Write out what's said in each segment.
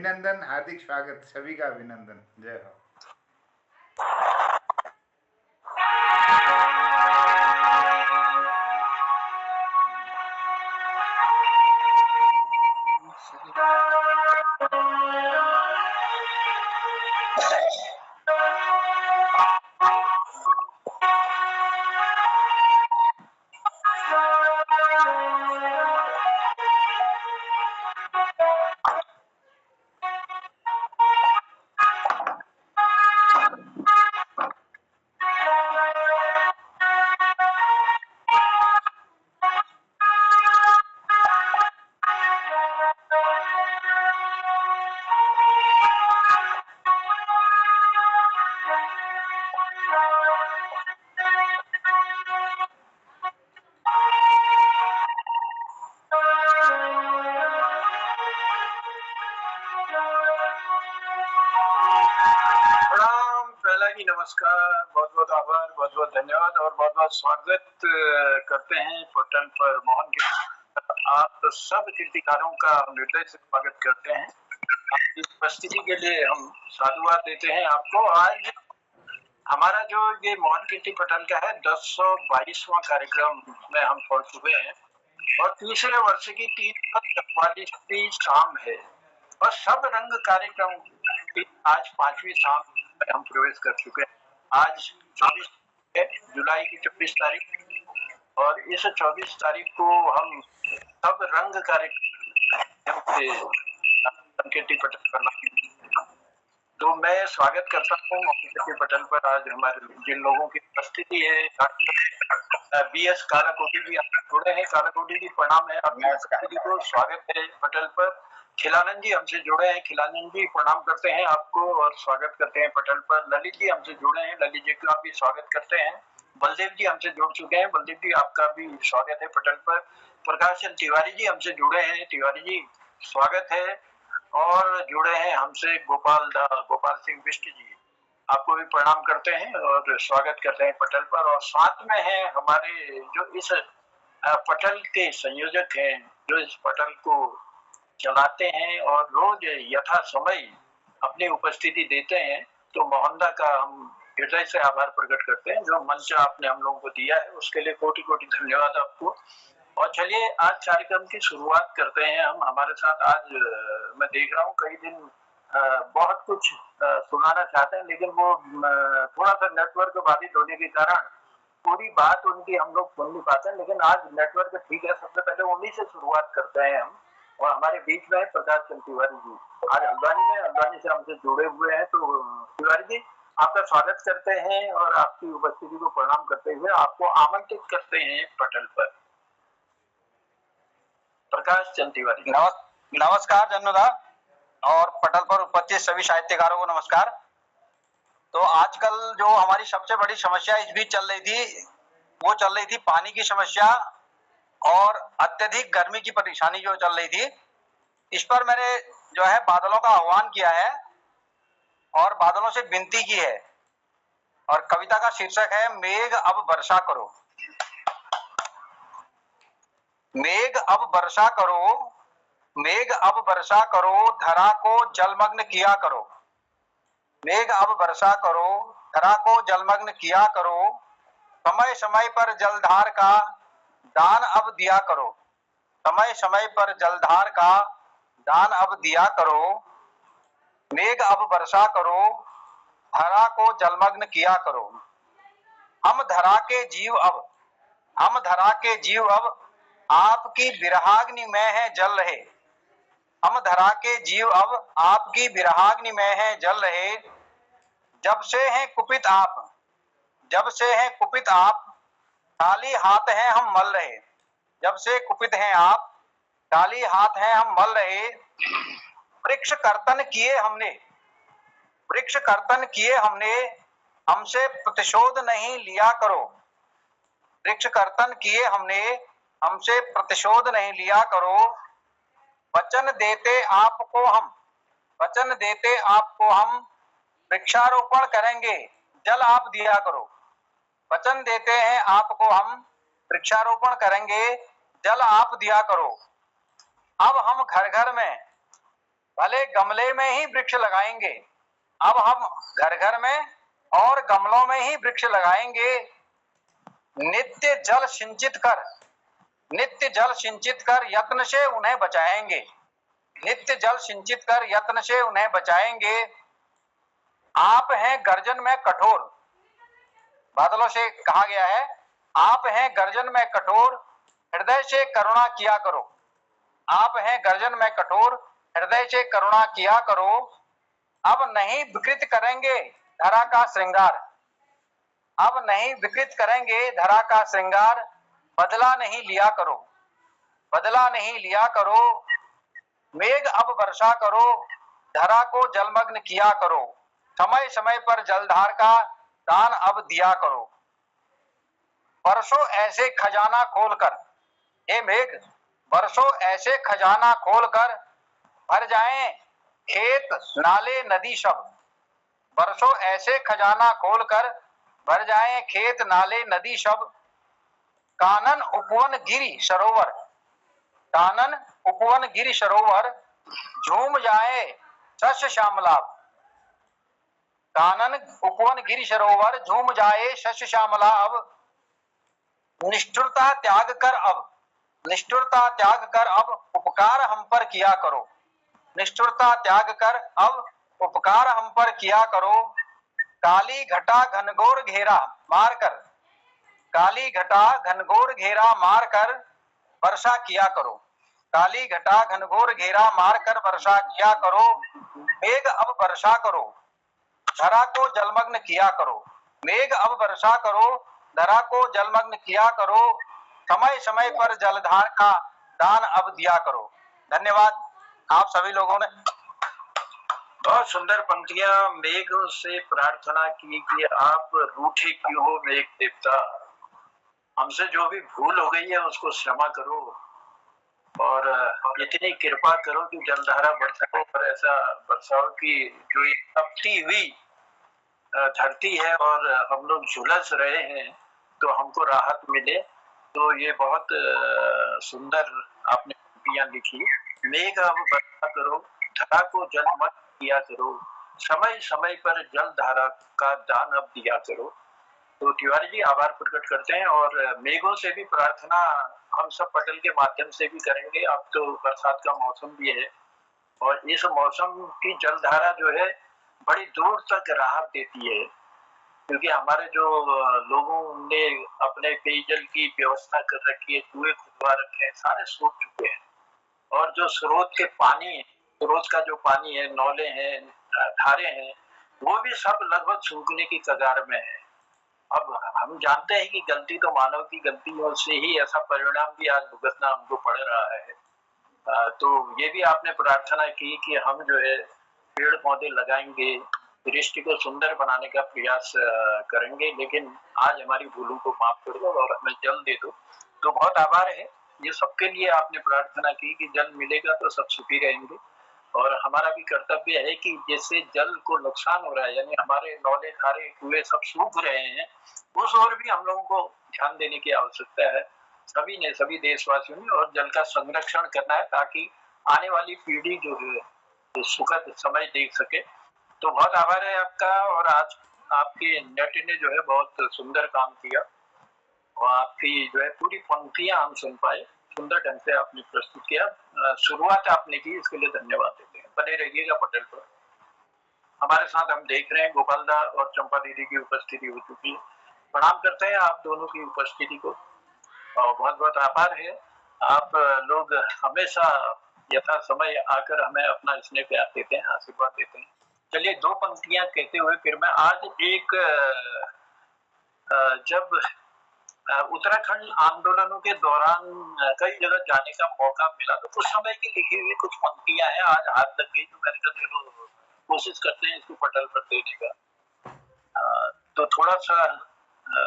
अभिनंदन, हार्दिक स्वागत, सभी का अभिनंदन। जय हो। नमस्कार, बहुत बहुत आभार, बहुत बहुत धन्यवाद और बहुत बहुत स्वागत करते हैं पोर्टल पर मोहन कीर्ति। आप सब कीर्तिकारों का हृदय से स्वागत करते हैं। आपकी उपस्थिति के लिए हम साधुवाद देते हैं आपको। आज हमारा जो ये मोहन कीर्ति पटल का है 1022वां कार्यक्रम में हम पहुंच चुके हैं और तीसरे वर्ष की 344वीं शाम है और सब रंग कार्यक्रम की आज 5वीं शाम में हम प्रवेश कर चुके हैं। आज 24 जुलाई की 24 तारीख और इस 24 तारीख को हम सब रंग कार्यक्रम से कीर्ति पटल करना। तो मैं स्वागत करता हूँ कीर्ति पटल पर। आज हमारे जिन लोगों की उपस्थिति है, डॉक्टर BS कालाकोटी भी जुड़े हैं। कालाकोटी जी प्रणाम है, आपकी उपस्थिति को स्वागत है पटल पर। खिलानंद जी हमसे जुड़े हैं, खिलानंद जी प्रणाम करते हैं आपको और स्वागत करते हैं पटल पर। ललित जी हमसे जुड़े हैं, ललित जी का भी स्वागत करते हैं। बलदेव जी हमसे जुड़ चुके हैं, बलदेव जी आपका भी स्वागत है पटल पर। प्रकाश चंद तिवारी जी हमसे जुड़े हैं, तिवारी जी स्वागत है। और जुड़े हैं हमसे गोपाल सिंह बिष्ट जी, आपको भी प्रणाम करते हैं और स्वागत करते हैं पटल पर। और साथ में है हमारे जो इस पटल के संयोजक हैं, जो इस पटल को चलाते हैं और रोज यथा समय अपनी उपस्थिति देते हैं, तो मोहनदा का हम हृदय से आभार प्रकट करते हैं। जो मंच आपने हम लोगों को दिया है उसके लिए कोटि कोटि धन्यवाद आपको। और चलिए आज कार्यक्रम की शुरुआत करते हैं हम। हमारे साथ आज मैं देख रहा हूँ कई दिन बहुत कुछ सुनाना चाहते हैं, लेकिन वो थोड़ा सा नेटवर्क बाधित होने के कारण पूरी बात उनकी हम लोग सुन नहीं पाते हैं। लेकिन आज नेटवर्क ठीक है, सबसे पहले उन्हीं से शुरुआत करते हैं हम। और हमारे बीच में है प्रकाश चंद तिवारी जी, आज हल्द्वानी से हमसे जुड़े हुए हैं। तो तिवारी जी आपका स्वागत करते हैं और आपकी उपस्थिति को प्रणाम करते हुए आपको आमंत्रित करते हैं पटल पर। प्रकाश चंद तिवारी। नमस्कार जन्नदा और पटल पर उपस्थित सभी साहित्यकारों को नमस्कार। तो आजकल जो हमारी सबसे बड़ी समस्या इस बीच चल रही थी, वो चल रही थी पानी की समस्या और अत्यधिक गर्मी की परेशानी जो चल रही थी। इस पर मैंने जो है बादलों का आह्वान किया है और बादलों से विनती की है और कविता का शीर्षक है मेघ अब वर्षा करो। मेघ अब वर्षा करो, मेघ अब वर्षा करो, धरा को जलमग्न किया करो। मेघ अब वर्षा करो, धरा को जलमग्न किया करो। समय समय पर जलधार का दान अब दिया करो। समय समय पर जलधार का दान अब दिया करो। मेघ अब वर्षा करो, धरा को जलमग्न किया करो। हम धरा के जीव अब, हम धरा के जीव अब आपकी विरहाग्नि में है जल रहे। हम धरा के जीव अब आपकी विरहाग्नि में है जल रहे। जब से हैं कुपित आप, जब से हैं कुपित आप, खाली हाथ हैं हम मल रहे। जब से कुपित हैं आप, खाली हाथ हैं हम मल रहे। वृक्ष कर्तन किए हमने, वृक्ष कर्तन किए हमने, हमसे प्रतिशोध नहीं लिया करो। वृक्ष कर्तन किए हमने, हमसे प्रतिशोध नहीं लिया करो। वचन देते आपको हम, वचन देते आपको हम, वृक्षारोपण करेंगे, जल आप दिया करो। वचन देते हैं आपको हम, वृक्षारोपण करेंगे, जल आप दिया करो। अब हम घर घर में, भले गमले में ही वृक्ष लगाएंगे। अब हम घर घर में और गमलों में ही वृक्ष लगाएंगे। नित्य जल सिंचित कर, नित्य जल सिंचित कर यत्न से उन्हें बचाएंगे। नित्य जल सिंचित कर यत्न से उन्हें बचाएंगे। आप हैं गर्जन में कठोर, बादलों से कहा गया है, आप हैं गर्जन में कठोर, हृदय से करुणा किया करो। आप हैं गर्जन में कठोर, हृदय से करुणा किया करो। अब नहीं विकृत करेंगे धरा का श्रृंगार, अब नहीं विकृत करेंगे धरा का श्रृंगार। बदला नहीं लिया करो, बदला नहीं लिया करो। मेघ अब वर्षा करो, धरा को जलमग्न किया करो। समय समय पर जलधार का दान अब दिया करो। बरसों ऐसे खजाना खोलकर, हे मेघ बरसों ऐसे खजाना खोलकर भर जाएं खेत नाले नदी सब। बरसों ऐसे खजाना खोलकर भर जाएं खेत नाले नदी सब। कानन उपवन गिरि सरोवर, कानन उपवन गिरि सरोवर झूम जाए शस्य श्यामलाभ। कानन उपवन गिरि सरोवर झूम जाए शस्य श्यामलाभ। निष्ठुरता त्याग कर अब, निष्ठुरता त्याग कर अब उपकार हम पर किया करो। निष्ठुरता त्याग कर अब उपकार हम पर किया करो। काली घटा घनघोर घेरा मारकर, काली घटा घनघोर घेरा मारकर वर्षा किया करो। काली घटा घनघोर घेरा मारकर वर्षा किया करो। मेघ अब वर्षा करो, धरा को जलमग्न किया करो। मेघ अब वर्षा करो, धरा को जलमग्न किया करो। समय समय पर जलधार का दान अब दिया करो। धन्यवाद आप सभी लोगों ने। बहुत सुंदर पंक्तियां। मेघ से प्रार्थना की कि आप रूठे क्यों हो मेघ देवता, हमसे जो भी भूल हो गई है उसको क्षमा करो और इतनी कृपा करो कि जलधारा बरसाओ और ऐसा बरसाओ कि जो ये तपती हुई धरती है और हम लोग झुलस रहे हैं तो हमको राहत मिले। तो ये बहुत सुंदर आपने पंक्तियां लिखी। मेघ अब वर्षा करो, धरा को जलमग्न किया करो। समय समय पर जल धारा का दान अब दिया करो। तो तिवारी जी आभार प्रकट करते हैं और मेघों से भी प्रार्थना हम सब पटल के माध्यम से भी करेंगे। अब तो बरसात का मौसम भी है और इस मौसम की जलधारा जो है बड़ी दूर तक राहत देती है, क्योंकि हमारे जो लोगों ने अपने पेयजल की व्यवस्था कर रखी है, कुएं खुदवा रखे हैं, सारे सूख चुके हैं और जो स्रोत के पानी, स्रोत का जो पानी है, नौले हैं, धारे हैं, वो भी सब लगभग सूखने की कगार में है। अब हम जानते हैं कि गलती तो मानव की गलतियों से ही ऐसा परिणाम भी आज भुगतना हमको पड़ रहा है। तो ये भी आपने प्रार्थना की कि हम जो है पेड़ पौधे लगाएंगे, दृष्टि को सुंदर बनाने का प्रयास करेंगे, लेकिन आज हमारी भूलों को माफ कर दो और हमें जल दे दो। तो बहुत आभार है, ये सबके लिए आपने प्रार्थना की कि जल मिलेगा तो सब सुखी रहेंगे और हमारा भी कर्तव्य है कि जैसे जल को नुकसान हो रहा है, यानी हमारे नौले धारे कुएं सब सूख रहे हैं, उस ओर भी हम लोगों को ध्यान देने की आवश्यकता है, सभी ने, सभी देशवासियों ने, और जल का संरक्षण करना है ताकि आने वाली पीढ़ी जो है तो सुखद समय देख सके। तो बहुत आभार है आपका। और आज आपके नेट ने जो है बहुत सुंदर काम किया और आपकी जो है पूरी पंक्तियां हम सुन पाए, सुंदर ढंग से आपने प्रस्तुत किया। शुरुआत आपने की, इसके लिए धन्यवाद देते हैं। बने रहिएगा पटेल पर। हमारे साथ हम देख रहे हैं गोपाल दा और चंपा दीदी की उपस्थिति हो चुकी है। प्रणाम करते हैं आप दोनों की उपस्थिति को और बहुत बहुत आभार है। आप लोग हमेशा यथा समय आकर हमें अपना स्नेह प्यार देते हैं, आशीर्वाद देते हैं। चलिए दो पंक्तियां कहते हुए फिर मैं आज एक जब उत्तराखंड आंदोलनों के दौरान कई जगह जाने का मौका मिला तो उस समय की लिखी हुई कुछ पंक्तियां हैं, आज हाथ लग गई तो मैंने कहा चलो कोशिश करते हैं इसको पटल पर देने का। तो थोड़ा सा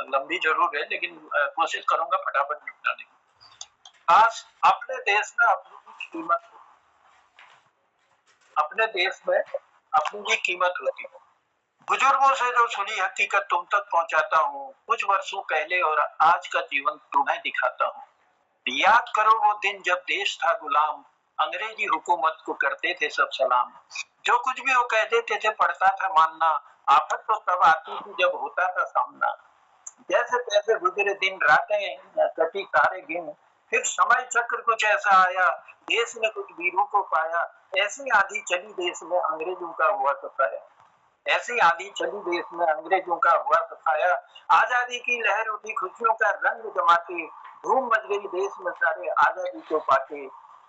लंबी जरूर है लेकिन कोशिश करूंगा फटाफट निपटाने की। खास अपने देश में अपनी कीमत, अपने देश में अपनी भी कीमत होती है। बुजुर्गों से जो सुनी हकीकत तुम तक पहुंचाता हूँ, कुछ वर्षों पहले और आज का जीवन तुम्हें दिखाता हूँ। याद करो वो दिन जब देश था गुलाम, अंग्रेजी हुकूमत को करते थे सब सलाम। जो कुछ भी वो कह देते थे पड़ता था मानना, आफत तो तब आती थी जब होता था सामना। जैसे तैसे गुजरे दिन रातें, कटी तारे गिन, फिर समय चक्र कुछ ऐसा आया, देश ने कुछ वीरों को पाया। ऐसी आंधी चली देश में अंग्रेजों का हुआ सफाया, ऐसी आंधी चली देश में अंग्रेजों का हुआ सफाया। आजादी की लहर उठी खुशियों का रंग जमा के, धूम मच गई देश में सारे आजादी को पाके।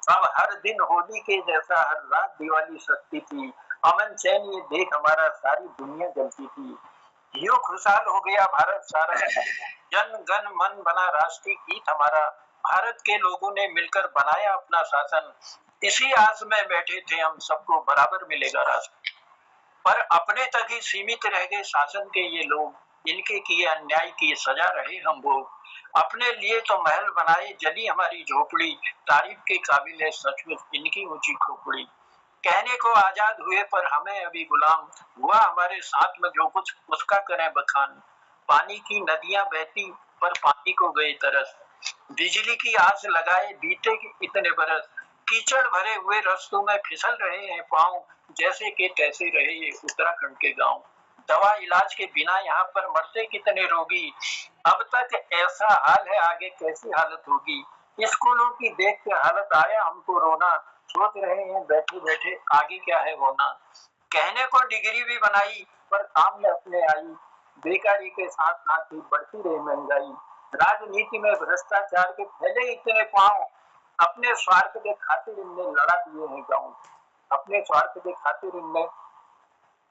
अब हर दिन होली के जैसा, हर रात दिवाली सस्ती थी, अमन चैन ये देख हमारा सारी दुनिया जलती थी। यूं खुशहाल हो गया भारत सारा, जन गण मन बना राष्ट्रीय गीत हमारा। भारत के लोगों ने मिलकर बनाया अपना शासन, इसी आस में बैठे थे हम सबको बराबर मिलेगा राशन। पर अपने तक ही सीमित रह गए शासन के ये लोग, इनके किए अन्याय की सजा रहे हम भोग। अपने लिए तो महल बनाए जली हमारी झोपड़ी, तारीफ के काबिल है सचमुच इनकी ऊंची खोपड़ी। कहने को आजाद हुए पर हमें अभी गुलाम, हुआ हमारे साथ में जो कुछ उसका करें बखान। पानी की नदियां बहती पर पानी को गए तरस, बिजली की आस लगाए बीते इतने बरस। कीचड़ भरे हुए रास्तों में फिसल रहे हैं पांव, जैसे कि तैसे रहे ये उत्तराखंड के गांव। दवा इलाज के बिना यहाँ पर मरते कितने रोगी, अब तक ऐसा हाल है आगे कैसी हालत होगी। स्कूलों की देख के हालत आया हमको रोना, सोच रहे हैं बैठे बैठे आगे क्या है होना। कहने को डिग्री भी बनाई पर काम में अपने आई, बेकारी के साथ साथ ही बढ़ती रही महंगाई। राजनीति में भ्रष्टाचार के फैले इतने पांव, अपने स्वार्थ के खातिर इनने लड़ा दिए हैं गांव, अपने स्वार्थ के खातिर इनने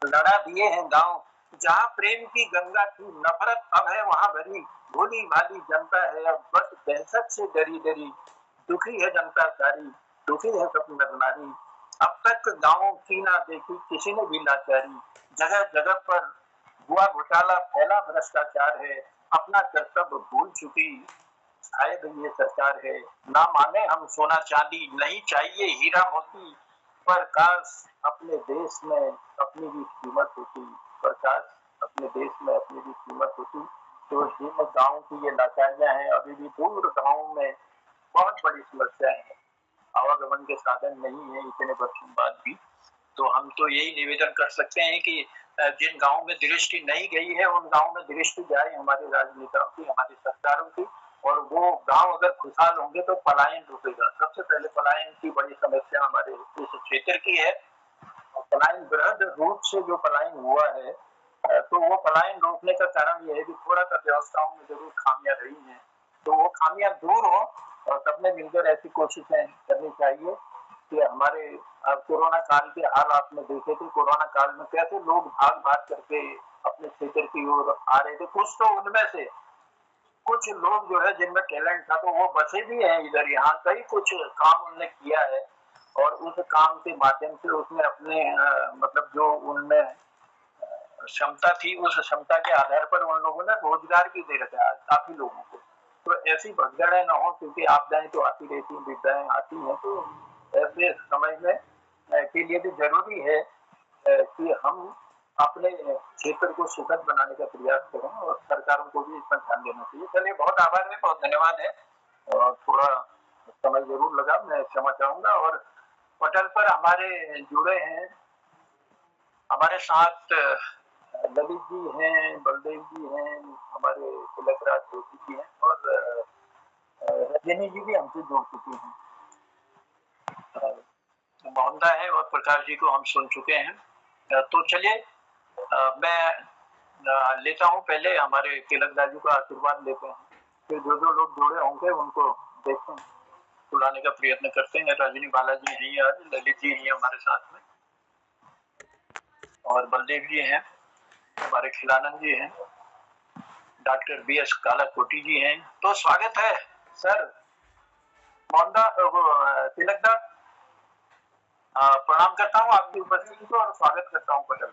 लड़ा दिए हैं गांव। जहां प्रेम की गंगा थी नफरत अब है वहां भरी, भोली भाली जनता है अब बस दहशत से डरी डरी। दुखी है जनता सारी, दुखी है सब नर नारी, अब तक गांवों की ना देखी किसी ने भी लाचारी। जगह जगह पर हुआ घोटाला फैला भ्रष्टाचार है, अपना कर्तव्य भूल चुकी शायद ये सरकार है। ना माने हम सोना चांदी नहीं चाहिए हीरा मोती, पर काश अपने देश में अपनी भी कीमत होती, पर काश अपने देश में अपनी भी कीमत होती। तो जिन गाँव की ये लाचारियां हैं, अभी भी दूर गाँव में बहुत बड़ी समस्याएं हैं, आवागमन के साधन नहीं है इतने वर्षों बाद भी। तो हम तो यही निवेदन कर सकते हैं कि जिन गाँव में दृष्टि नहीं गई है उन गाँव में दृष्टि जाए हमारे राजनेताओं की, हमारी सरकारों की, और वो गांव अगर खुशहाल होंगे तो पलायन रुकेगा। सबसे पहले पलायन की बड़ी समस्या हमारे इस क्षेत्र की है। पलायन बृहद रूप से जो पलायन हुआ है, तो वो पलायन रोकने का कारण यह है कि थोड़ा सा व्यवस्थाओं में जरूर खामियां रही हैं, तो वो खामियां दूर हो और सबने मिलकर ऐसी कोशिशें करनी चाहिए कि हमारे कोरोना काल के हाल आपने देखे थे। कोरोना काल में कैसे लोग भाग भाग करके अपने क्षेत्र की ओर आ रहे थे। कुछ तो उनमें से कुछ लोग जो है जिनमें टैलेंट था तो वो बसे भी हैं इधर, यहाँ कई कुछ काम उन्होंने किया है और उस काम के माध्यम से उसने अपने मतलब जो उनमें क्षमता थी उस क्षमता के आधार पर उन लोगों ने रोजगार भी दे रखा है काफी लोगों को। तो ऐसी भगदड़ें न हो, क्योंकि आपदाएं तो आती रहती हैं, विपदाएं आती हैं, तो ऐसे समय में के लिए भी जरूरी है कि हम अपने क्षेत्र को सुखद बनाने का प्रयास करें और सरकारों को भी इसमें ध्यान देना चाहिए। चलिए, बहुत आभार है, बहुत धन्यवाद है, और थोड़ा समय जरूर लगा, मैं क्षमा चाहूंगा। और पटल पर हमारे जुड़े हैं, हमारे साथ ललित जी हैं, बलदेव जी हैं, हमारे तिलकराज जोशी जी हैं, और रजनी जी भी हमसे जुड़ चुकी हैं। मोहनदा है और प्रकाश जी को हम सुन चुके हैं। तो चलिए मैं लेता हूँ, पहले हमारे तिलकराज जी का आशीर्वाद लेते हैं, फिर जो जो लोग जुड़े होंगे उनको देखते हैं, बुलाने का प्रयत्न करते हैं। रजनी बालाजी हैं आज, ललित जी हैं हमारे साथ में, और बलदेव जी हैं, हमारे खिलानंद जी हैं, डॉक्टर BS कालाकोटी जी हैं। तो स्वागत है सर। मोहनदा तिलकदा, प्रणाम करता हूँ आपकी उपस्थिति को और स्वागत करता हूँ पटल।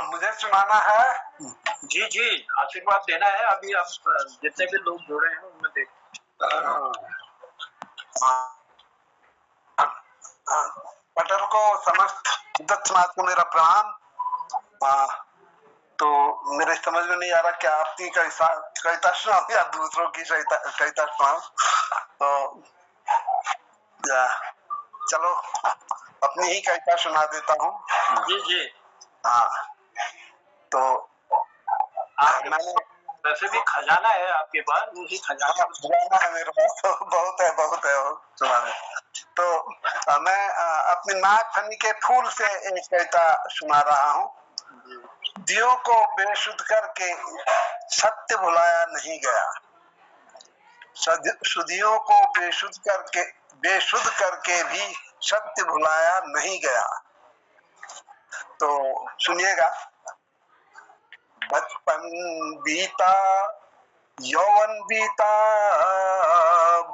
मुझे सुनाना है? जी जी, आशीर्वाद देना है। अभी आप जितने भी लोग जुड़े हैं उनमें देख। पटेल को समस्त हिंदू समाज को मेरा प्रणाम। तो मेरे समझ में नहीं आ रहा क्या आपकी कविता सुनाऊं या दूसरों की कविता सुनाऊं। तो चलो अपनी ही कविता सुना देता हूँ। जी जी। हाँ, तो मैंने वैसे भी खजाना है आपके पास, उसी खजाना है मेरे पास, तो बहुत है वो सुनाने। तो मैं अपने नाग फनी के फूल से एक कविता सुना रहा हूँ। दियों को बेशुद्ध करके सत्य भुलाया नहीं गया, सुधियों को बेशुद्ध करके भी सत्य भुलाया नहीं गया। तो सुनिएगा। बचपन बीता यौवन बीता,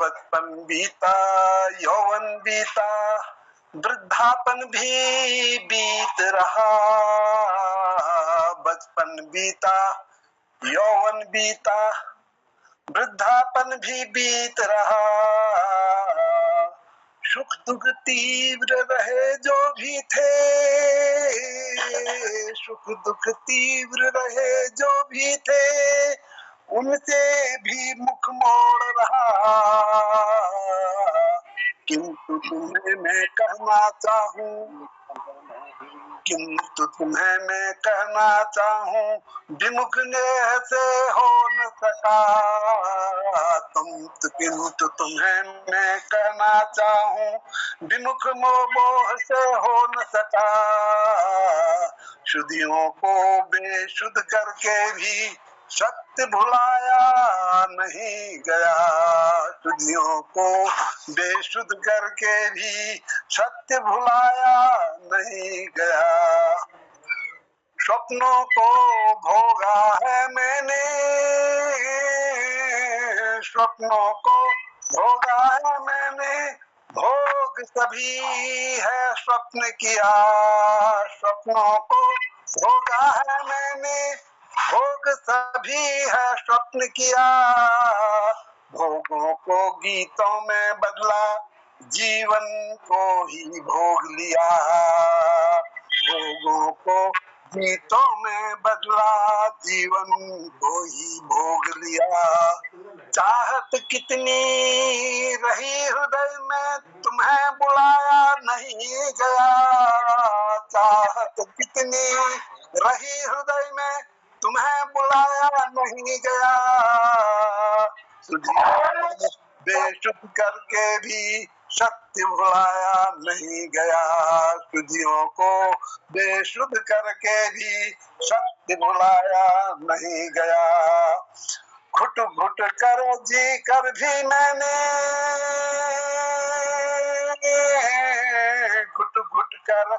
बचपन बीता यौवन बीता, वृद्धापन भी बीत रहा। बचपन बीता यौवन बीता, वृद्धापन भी बीत रहा। सुख दुख तीव्र रहे जो भी थे, सुख दुख तीव्र रहे जो भी थे, उनसे भी मुख मोड़ रहा। किंतु तुम्हें मैं कहना चाहूं, किंतु तुम्हें मैं कहना चाहूं, विमुख नेह से हो न सका। किंतु तुम्हें मैं कहना चाहूं, विमुख मोह से हो न सका। शुद्धियों को बेशुद्ध करके भी सत्य भुलाया नहीं गया, शुद्धियों को बेशुद्ध करके भी सत्य भुलाया नहीं गया। स्वप्नों को भोगा है मैंने, स्वप्नों को भोगा है मैंने, भोग सभी है स्वप्न किया। स्वप्नों को भोगा है मैंने, भोग सभी है स्वप्न किया। भोगों को गीतों में बदला, जीवन को ही भोग लिया। भोगों को गीतों में बदला, जीवन को ही भोग लिया। चाहत कितनी रही हृदय में, तुम्हें बुलाया नहीं गया। चाहत कितनी रही हृदय में, तुम्हें बुलाया नहीं गया। बेशुद्ध करके भी सत्य भुलाया नहीं गया, शुद्धियों को बेशुद्ध करके भी सत्य भुलाया नहीं गया। घुट घुट कर जी कर भी मैंने, घुट घुट कर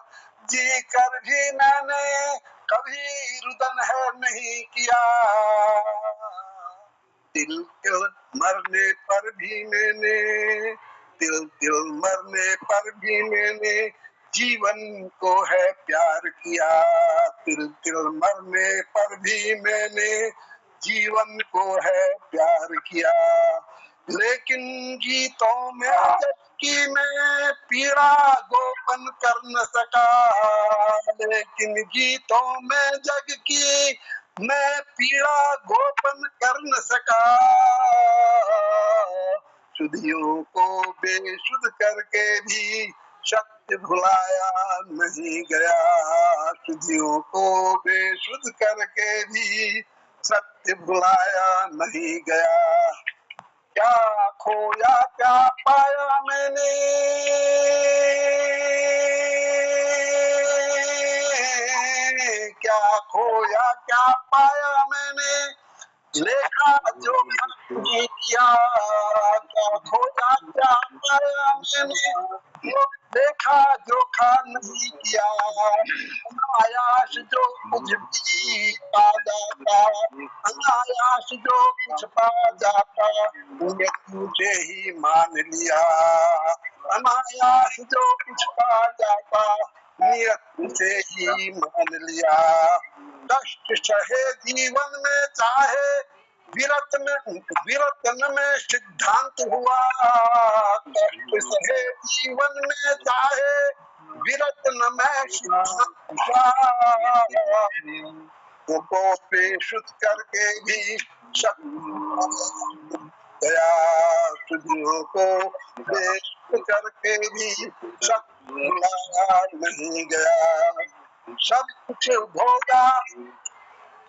जी कर भी मैंने, कभी रुदन है नहीं किया। तिल तिल मरने पर भी मैंने, तिल तिल मरने पर भी मैंने, जीवन को है प्यार किया। तिल तिल मरने पर भी मैंने, जीवन को है प्यार किया। लेकिन गीतों में जबकि मैं पीड़ा गोपन कर न सका, लेकिन गीतों में जग की मैं पीड़ा गोपन कर न सका। शुद्धियों को बेशुद्ध करके भी सत्य भुलाया नहीं गया, शुद्धियों को बेशुद्ध करके भी सत्य भुलाया नहीं गया। क्या खोया क्या पाया मैंने, क्या खोया क्या पाया मैंने, लेखा जो नहीं किया। क्या खोया क्या पाया मैंने, देखा जोखा नहीं किया। अनायास जो कुछ भी पा जाता, अनायास जो कुछ पा जाता, मृत्यु से ही मान लिया। अनायास जो कुछ पा जाता, मृत्यु से ही मान लिया। कष्ट सहे जीवन में चाहे, विरतन में सिद्धांत हुआ। कष्ट सहे जीवन में चाहे, विरतन में सिद्धांत हुआ। को बेशुद्ध करके भी शक्ति गया, सुधियों को बेशुद्ध करके भी शक्ति भुलाया नहीं गया। सब कुछ भोगा,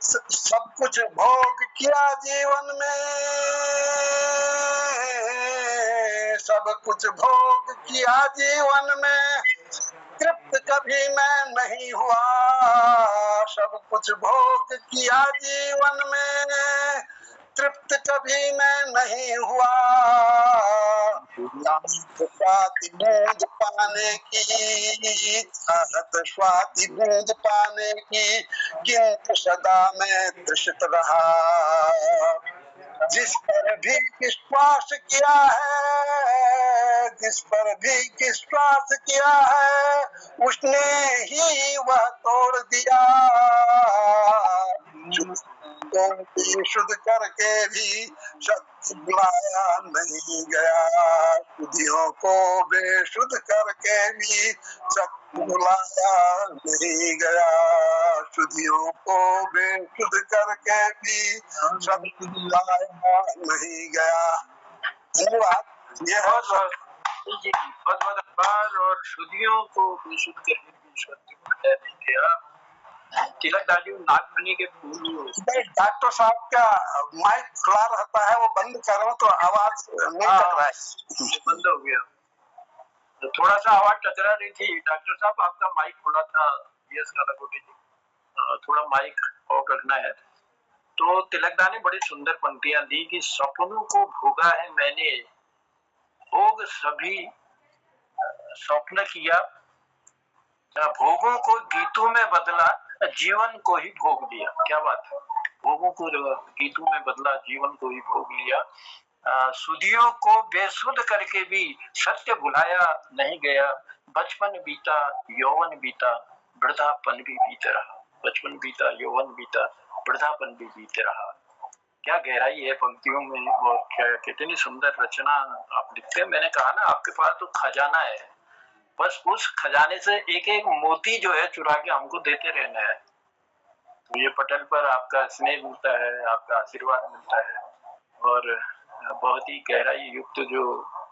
सब कुछ भोग किया जीवन में, सब कुछ भोग किया जीवन में, तृप्त कभी मैं नहीं हुआ। सब कुछ भोग किया जीवन में, तृप्त कभी मैं नहीं हुआ। स्वाति बूंद पाने की, चाहत स्वाति बूंद पाने की, किंतु सदा मैं तृषित रहा। जिस पर भी विश्वास किया है, जिस पर भी विश्वास किया है, उसने ही वह तोड़ दिया। तो बेशुद्ध करके भी शक्ति बुलाया नहीं गया, शुद्धियों को बेशुद्ध करके भी शक्ति बुलाया नहीं गया, शुद्धियों को बेशुद्ध करके भी शक्ति बुलाया नहीं गया। धन्यवाद। यह जी बहुत बहुत आभार। और शुद्धियों को बेशुद्ध करके भी शक्ति बुलाया नहीं गया। तिलक दादी नागमणि के फूल। डॉक्टर साहब का माइक खुला रहता है, वो बंद करो तो आवाज नहीं टकरा है। बंद हो गया तो थोड़ा सा आवाज टकरा रही थी। डॉक्टर साहब आपका माइक खुला था। यस कालाकोटी जी, थोड़ा माइक ऑफ रखना है। तो तिलकदा ने बड़ी सुंदर पंक्तियां दी कि सपनों को भोगा है मैंने, भोग सभी स्वप्न किया, भोगों को गीतों में बदला, जीवन को ही भोग लिया। क्या बात है, भोगों को गीतों में बदला, जीवन को ही भोग लिया। सुधियों को बेसुध करके भी सत्य भुलाया नहीं गया। बचपन बीता, यौवन बीता, वृद्धापन भी बीते रहा। बचपन बीता, यौवन बीता, वृद्धापन भी बीते रहा। क्या गहराई है पंक्तियों में, और क्या कितनी सुंदर रचना आप लिखते हैं। मैंने कहा ना, आपके पास तो खजाना है, बस उस खजाने से एक एक मोती जो है चुरा के हमको देते रहना है। तो ये पटल पर आपका स्नेह मिलता है, आपका आशीर्वाद मिलता है, और बहुत ही गहराई युक्त जो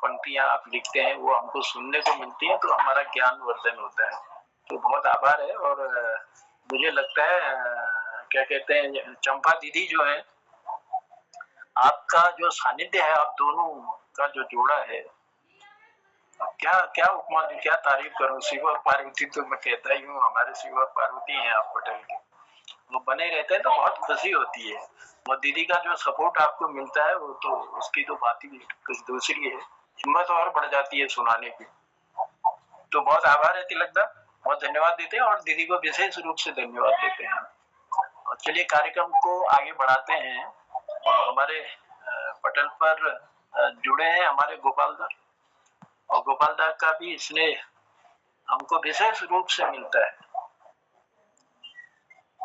पंक्तियां आप लिखते हैं वो हमको सुनने को मिलती हैं, तो हमारा ज्ञान वर्धन होता है। तो बहुत आभार है। और मुझे लगता है क्या कहते हैं, चंपा दीदी जो है, आपका जो सानिध्य है, आप दोनों का जो जोड़ा है, क्या क्या उपमा, क्या तारीफ करूं। शिव और पार्वती तो मैं कहता ही हूँ, हमारे शिव और पार्वती हैं आप पटेल के, वो बने रहते हैं तो बहुत खुशी होती है। और दीदी का जो सपोर्ट आपको मिलता है, वो तो उसकी तो बात ही कुछ दूसरी है, हिम्मत और बढ़ जाती है सुनाने की। तो बहुत आभार है तिलकदा, बहुत धन्यवाद देते हैं, और दीदी को विशेष रूप से धन्यवाद देते हैं। और चलिए कार्यक्रम को आगे बढ़ाते हैं। और हमारे पटल पर जुड़े हैं हमारे गोपाल दा, और गोपाल दा का भी स्नेह हमको विशेष रूप से मिलता है।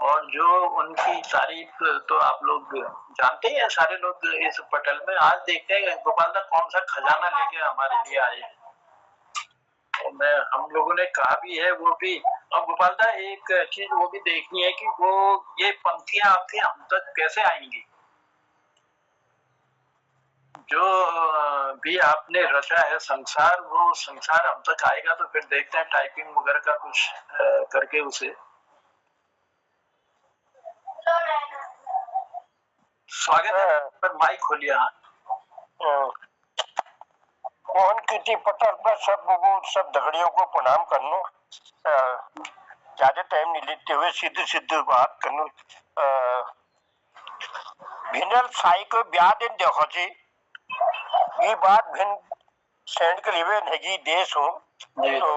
और जो उनकी तारीफ तो आप लोग जानते हैं, सारे लोग इस पटल में। आज देखते हैं गोपाल दा कौन सा खजाना लेके हमारे लिए आए हैं। मैं हम लोगों ने कहा भी है वो भी। और गोपाल दा एक चीज वो भी देखनी है कि वो ये पंक्तियां आपके हम तक कैसे आएंगी। जो भी आपने रचा है संसार, वो संसार हम तक आएगा तो फिर देखते हैं टाइपिंग वगैरह का कुछ करके उसे। स्वागत है, पर माइक खोलिए। मोहन कीर्ति पटल पर सब दगड़ियों को प्रणाम करनो। ज्यादा टाइम नहीं लेते हुए सीधे बात करनो। भिनल साई को ब्याह दिन देखो जी, ये बात भिन सेंड के लिए नहीं देश हो तो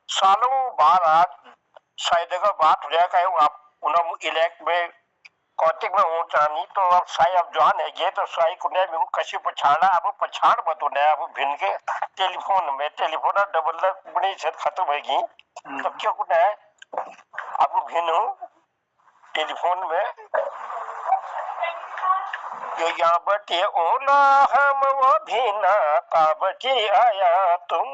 सालों बाद आज शायद का बात हो जाएगा। आप उन्हें इलेक्ट में कौतिक में हो चाहनी तो अब साई अब जवान है ये तो साई को नहीं मैं कशी पछाड़ा अब पछाड़ बतो नहीं अब भिन के टेलीफोन डबल बड़ी छत खत्म होगी तो क्यों को नहीं अब भिन हो टेलीफोन में यो यहाँ बटे ओला हम वो भिना का बटे आया तुम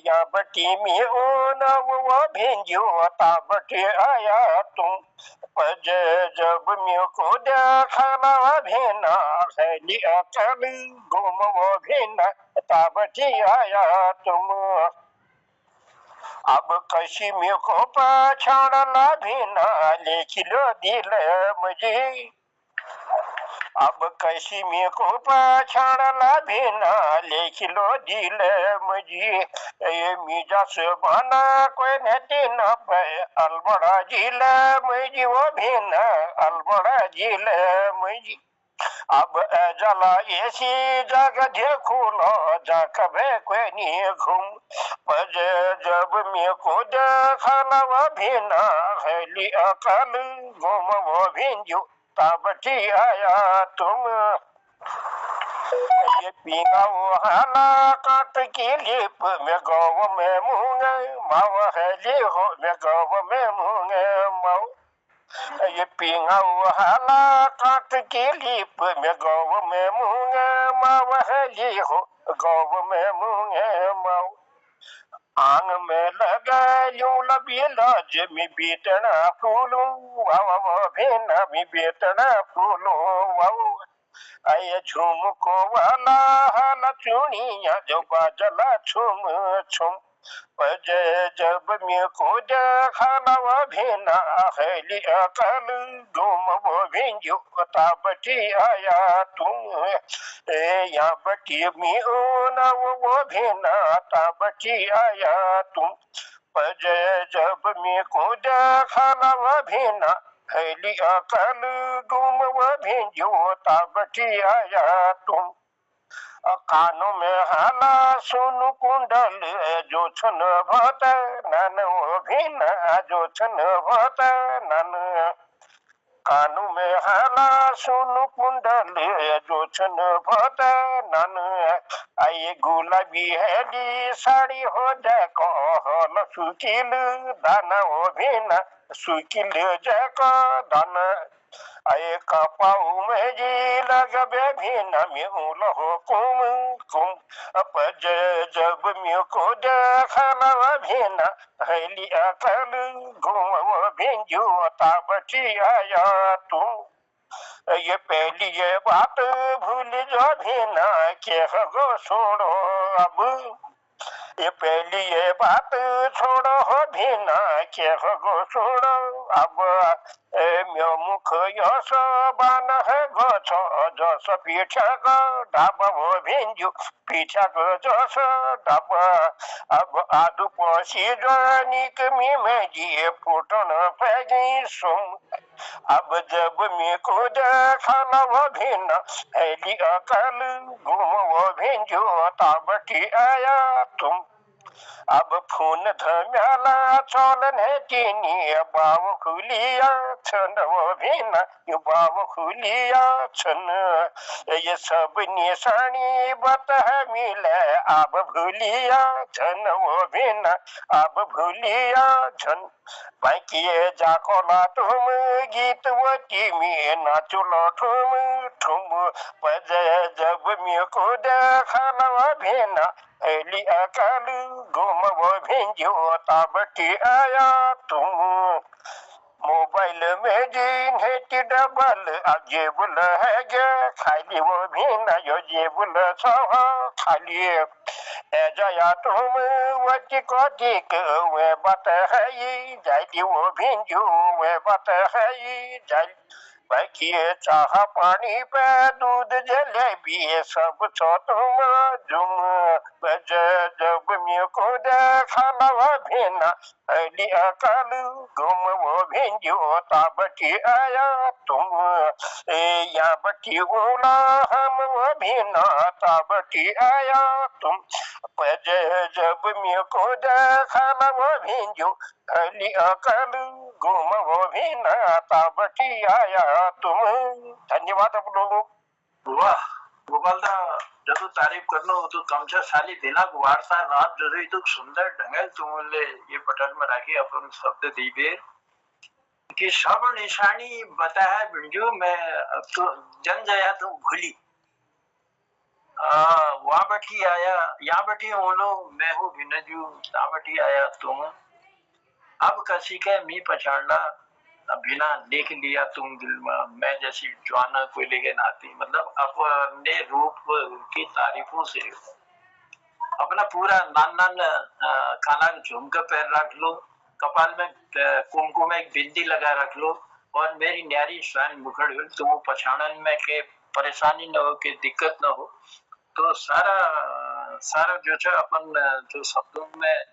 या बटी में ओ न वो भेंजो ताबटी आया तुम पज जब मैं को देखा न भेना हैली अकल गुम वो भेना ताबटी आया तुम अब कशी में को पछाड़ना भेना लेखिलो दिल मुझे अब कैसी में को पछाड़ना भेना लेखिलो दिल मुझे ये मीजा से बना कोई नती न पे अलबड़ा जिल मुझे वो भेना अलबड़ा जिल मुझे अब जला ऐसी जगह देखूलो जाकबे कोई नहीं घूम पज जब मैं को देखा वो भेना हैली अकल घूम वो भेंजो ताबटी आया तुम ये पीगा वो हाला काट की लिप में गौ में मूंगे माव है ले हो में गौ में मूंगे माव ये पीगा वो हाला काट की लिप में गौ में मूंगे माव है ले हो गौ में मूंगे माव आंग में लगा यूं लबी लाज में बीतना फूलूं वाव भेना में बीतना फूलूं वाव आये झूम को वाला हाला चुनिया जो बाजला छुम छुम पजे जब मैं को देखा नवा भेना हैली अकल गुम वो भेंजो ताबटी आया तुम या बटी में ओ न वो भेना ताबटी आया तुम पजे जब मैं को देखा नवा भेना हैली अकल गुम वो भेंजो ताबटी आया तुम कानों में हाला सुन कुंडल जो छन भत नन वो भिन जो छन भत नन कानों में हाला सुन कुंडल जो छन भत नन आये गुलाबी हैली साड़ी हो जाए कहल सुकिल दाना वो भिन सुकिल जाए दाना आये कपाऊ में जी लगबे भिन्न में लहो कुम कुम अपज जब मैं को देखा भिन्न हैली अकल घूम भिंजो ताबटी आया तुम ये पहली ये बात भूल जो भिन्न के गो छोड़ो अब ये पहली ये बात छोड़ो हो भिना के गो छोड़ो अब म्यो मुख यश बान है गो छो जस पीछा गो ढाब वो भिंजू पीछा गो जस ढाब अब आदु पोसी निक में जी फुटन पैगी सुम अब जब मैं को देखा वो भिन्न हैली अकल घूम वो भिंजो ताबटी आया तुम अब फोन धम्याला चलन है चीनी बाव खुलिया छन वो भिन्न यो बाव खुलिया छन ये सब निशानी बत है मिले अब भूलिया छन वो भिन्न अब भूलिया छन बाकी जाकोला तुम गीत वो टीमी नाचुलो ठुम ठुम पज जब मैं को देखा नवा भिन्न हैली अकल गुम वो भिंजो ताबटी आया तुम मोबाइल में जीन है डबल अब जेबुल है गे खाली वो भिन्न यो जेबुल सह खाली जया तुम वची को दिक वे बात है जाली वो भिंजो वे बात है जाली बाकी चाह पानी पे दूध जलेबी सब छो तुम जुम बज जब मैं को देखा नवा भिन्न हैली अकल गुम वो भिंजो ताबटी आया तुम या बटी ओला हम वो भिन्न ताबटी आया तुम बज जब मैं को देखा नवा भिंजो हैली अकल गुम वो भिन्न ताबटी आया तुम धन्यवाद आप लोगों वाह गोपालदा जब तारीफ करनो तो तुमच्या साली दिनाक वार्ता रात जरी तो सुंदर ढंगेल तुमले ये पटल में राखी अपन शब्द दीबे कि सब निशानी बता है बिंजो में तो जन जाया तो भूली वहाँ बैठी आया, यहाँ बैठी वो लोग, मैं हूँ भिनजू, यहाँ बैठी आया तुम, अब कसी के मी पछाड़ना, बिना देख लिया तुम दिल में, मैं जैसी ज्वाना कोई लेके नाती। मतलब अपने रूप की तारीफों से अपना पूरा नान नान काना झुमका पैर रख लो, कपाल में कुमकुम एक बिंदी लगा रख लो, और मेरी न्यारी शान मुखड़ तुम पछाड़न में के परेशानी न हो, के दिक्कत न हो। तो सारा सारा जो है अपन जो शब्दों में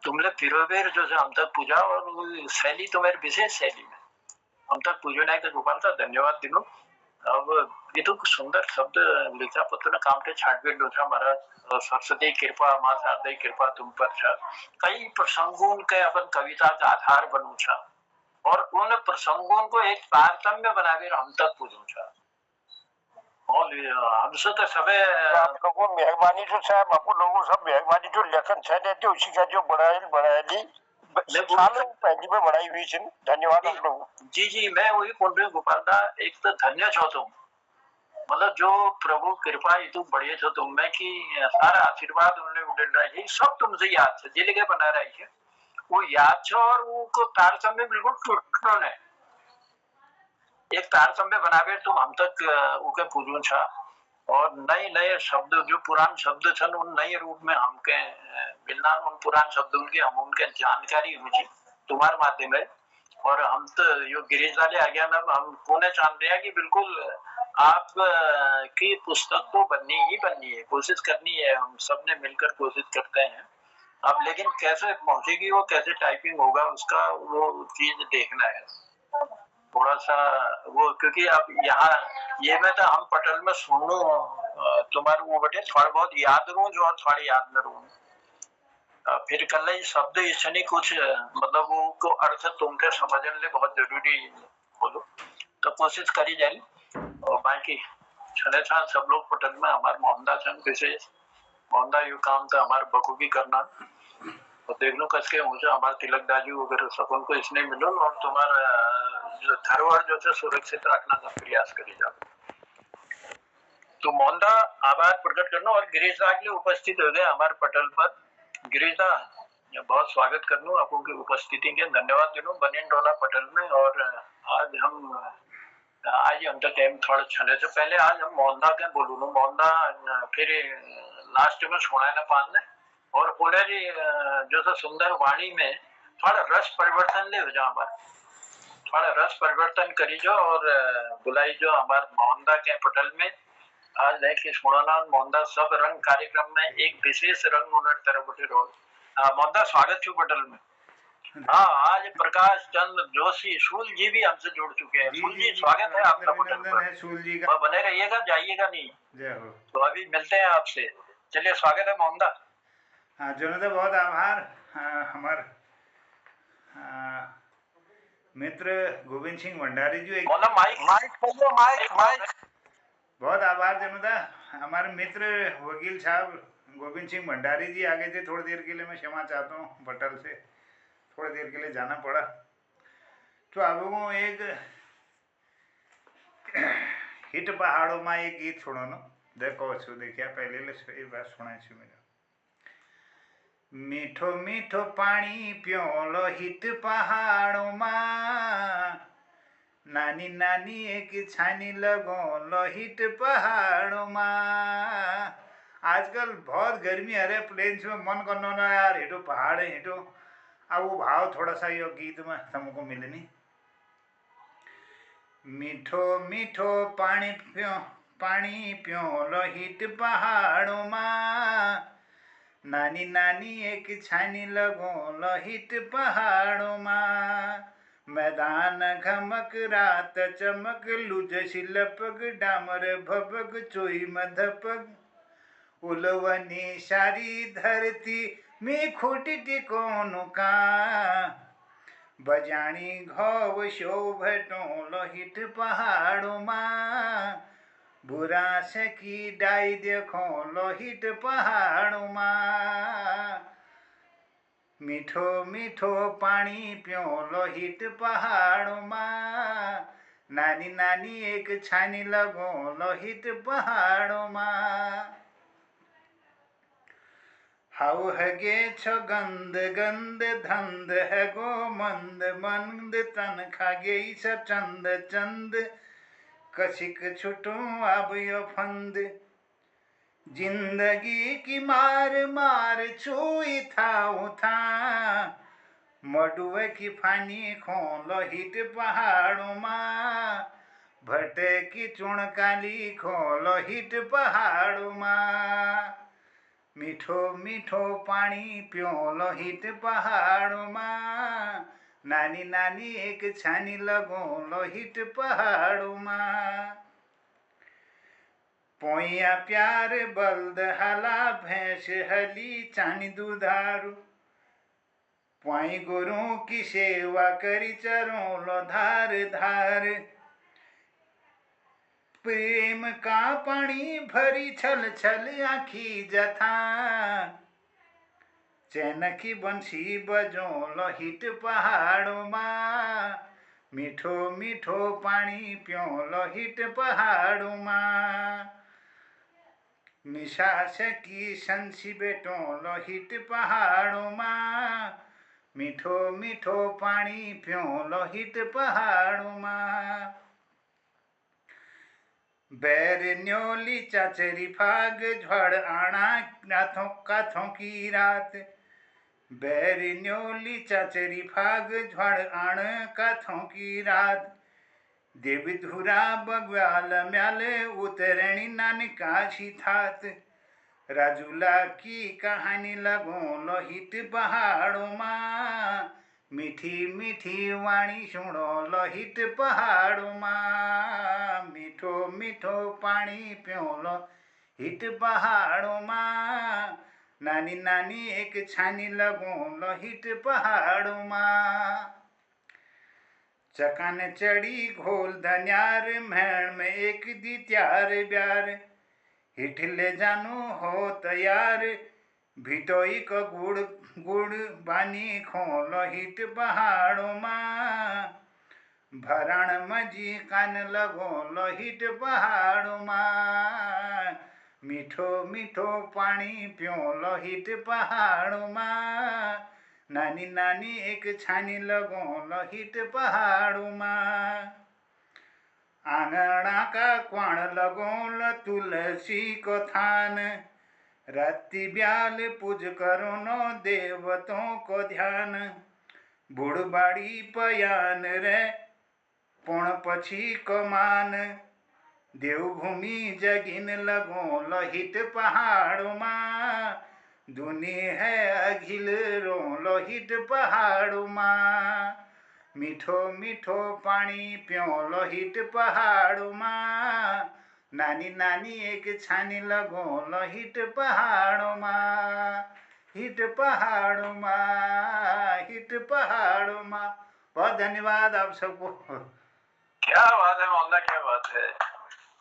तुमने फिरोबेर जो है हम तक पूजा, और शैली तुम्हारी विशेष शैली में हम तक पूजो नहीं तो गोपाल था, धन्यवाद दिनो। अब ये तो सुंदर शब्द लिखा पुत्र कामटे छाटबेट डोछा महाराज, सरस्वती कृपा मां शारदा कृपा तुम पर छा, कई प्रसंगों के अपन कविता का आधार बनू छा, और उन प्रसंगों को एक तारतम्य बनाकर हम तक पूजू छा। और हमसे तो सबे आप लोगों मेहरबानी जो साहब, आप लोगों सब मेहरबानी जो लेखन छह देते उसी का जो बढ़ाएली सालों पहली में बढ़ाई हुई थी, धन्यवाद आप लोगों। जी जी, मैं वही बोल रही हूँ गोपाल दा, एक तो धन्य छो तुम, मतलब जो प्रभु कृपा इतु बढ़िया छो तुम में कि सारा आशीर्वाद उन्होंने उड़ेल रही है, सब तुमसे याद है, जिले के बना रही है वो याद छो, और वो को तारतम्य बिल्कुल टूटना नहीं, एक तारतम्य बनावे तुम हम तक उके पूजू छा, और नए नए शब्द जो पुरान शब्द छन उन नए रूप में हमके मिलना, उन पुरान शब्द उनके हम उनके जानकारी हुई तुम्हारे माध्यम है। और हम तो यो गिरीश वाले आ गया ना, हम कोने चाहते हैं कि बिल्कुल आप की पुस्तक तो बननी ही बननी है, कोशिश करनी है, हम सब ने मिलकर कोशिश करते हैं। अब लेकिन कैसे पहुंचेगी वो, कैसे टाइपिंग होगा उसका वो चीज देखना है थोड़ा सा वो, क्योंकि अब यहाँ ये में तो हम पटल में सुनू तुम्हारे वो बटे थोड़ा बहुत याद रू जो, और थोड़ी याद में रू फिर कल शब्द इसने कुछ मतलब वो को अर्थ तुमके समझने लिए बहुत जरूरी बोलो, तो कोशिश करी जाए। और बाकी छने छा सब लोग पटल में हमारे मोहनदा छन, विशेष मोहनदा यू काम तो हमारे बखूबी करना, और देख लो कसके मुझे हमारे तिलक दाजू वगैरह सबन को इसने मिलो, और तुम्हारा जो धरोहर जो है सुरक्षित रखना का प्रयास करी जाओ। तो मोहनदा आभार प्रकट करना, और गिरीश राज ने उपस्थित हो गए हमारे पटल पर। गिरीश दा बहुत स्वागत करना आपको की उपस्थिति के, धन्यवाद दिनों बनियन डोला पटल में। और आज हम तो टाइम थोड़ा छने से पहले आज हम मोहनदा के बोलू, मोहनदा फिर लास्ट में सुना ना पान, और उन्हें जो सुंदर वाणी में थोड़ा रस परिवर्तन ले हो जा, हमारे थोड़ा रस परिवर्तन करी जो, और बुलाई जो हमारे मोहनदा के पटल में आज है कि सुनाना मोहनदा सब रंग कार्यक्रम में एक विशेष रंग उन्हें तरफ उठे रोल मोहनदा स्वागत छू पटल में। हाँ, आज प्रकाश चंद्र जोशी शूल जी भी हमसे जुड़ चुके हैं। शूल जी स्वागत है आपका पटल पर, शूल जी का बने रहिएगा, जाइएगा नहीं। जय हो। तो अभी मिलते हैं आपसे, चलिए स्वागत है मोहनदा। हाँ जनता बहुत आभार हमारे मित्र गोविंद सिंह भंडारी जी, एक माइक बहुत आभार जनता। हमारे मित्र वकील साहब गोविंद सिंह भंडारी जी आ गए थे थोड़ी देर के लिए, मैं क्षमा चाहता हूँ पटल से थोड़ी देर के लिए जाना पड़ा। तो आपको एक हिट पहाड़ों में एक गीत सुनो देखो छू, देखिया पहले ये बात सुना छू मेरा। मीठो मीठो पानी प्योलो हिट पहाड़ों में, नानी नानी एक छानी लगो लोहित पहाड़ों में। आजकल बहुत गर्मी है प्लेन्स में, मन करना ना यार हिटो पहाड़ है हिटो, अब वो भाव थोड़ा सा यो गीत में तुमको मिलनी। मीठो मीठो पानी पियो लोहित पहाड़ों में, नानी नानी एक छानी लगो लोहित पहाड़ों में। मैदान घमक रात चमक लुज शिलपक डामर भबक चोई मधपक, उलवनी सारी धरती में खोटी टिकोनु का, बजानी घोव शोभटो लोहित पहाड़ों में। बुरा से की डाई देखो लोहित पहाड़ों में, मीठो मीठो पानी पियो लोहित पहाड़ों में, नानी नानी एक छानी लगो लोहित पहाडोमा। हाउ हगे छ गन्ध गन्ध धन्द है गो मंद मंद तन खागे छ चंद चंद कसिक छुटू अब यो फंद। जिंदगी की मार मार छुई था था मडुए की फानी खो लोहित पहाडोमा। भटकी चुणकाली खो लोहित पहाडोमा। मीठो मीठो पानी पियो लोहित पहाडोमा। नानी नानी एक छानी लगो लोहित पहाडोमा। पोया प्यार बल्द हला भैंस हली चानी दुधारू। पाई गोरू की सेवा करी चरो लो धार धार। प्रेम का पानी भरी छल छल आखी जथा। चैन की बंसी बजो लोहित पहाडोमा। मीठो मीठो पानी पियो लोहित पहाडोमा। निशास की संसी बेटो लोहित पहाडोमा। मीठो मीठो पानी पियो लोहित पहाडोमा। बैर न्योली चाचरी फाग झड़ आना काथों की रात। बैर न्योली चाचरी फाग झड़ आण काथों की रात। देवी धुरा बग्वाल म्याल उतरणी नानकाशी थात। राजूला की कहानी लगो लोहित पहाडोमा। मीठी मीठी वाणी सुनो लोहित पहाडोमा। मीठो मीठो पानी पियो लोहित पहाडोमा। नानी नानी एक छानी लगो लोहित पहाडोमा। चकान चढ़ी घोल धन्यार मैण में एक दी त्यार ब्यार। हिठले जानू हो तैयार भिटोई को गुड़ गुड़ बानी खो लोहित पहाडोमा। भरण मजी कान लगो लोहित पहाडोमा। मीठो मीठो पानी पियो लोहित पहाडोमा। नानी नानी एक छानी लगो लोहित पहाडोमा। आंगणा का क्वाण लगो तुलसी को थान। राति ब्याल पूज करो नो देवतों को ध्यान। बुढ़बाड़ी पयान रे पुण पछी को मान। देवभूमि जगिन लगो लोहित पहाडोमा। दुनी है अघिल रो लोहित पहाडोमा। मीठो मीठो पानी पियो लोहित पहाडोमा। नानी नानी एक छानी लगो लोहित पहाडोमा। हिट पहाडोमा हिट पहाडोमा। बहुत धन्यवाद आप सबको। क्या बात है मोहल्ला, क्या बात है।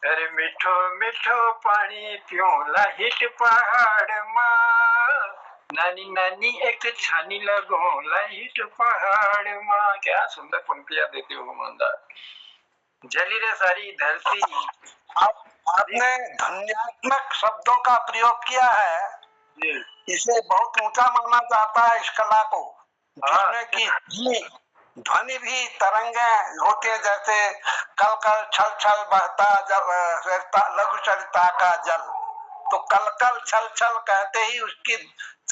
अरे मीठो मीठो पानी पियो लाहिट पहाड़ माँ। नानी नानी एक छानी लगो लाहिट पहाड़ माँ। क्या सुंदर पंक्तियां देते हो मोहल्ला। जली रे सारी धरती। आपने ध्वन्यात्मक शब्दों का प्रयोग किया है। इसे बहुत ऊंचा माना जाता है इस कला को, जिसमें कि ध्वनि भी तरंगे होते हैं, जैसे कल कल छल छल बहता जल लघु सरिता का जल। तो कल कल छल छल कहते ही उसकी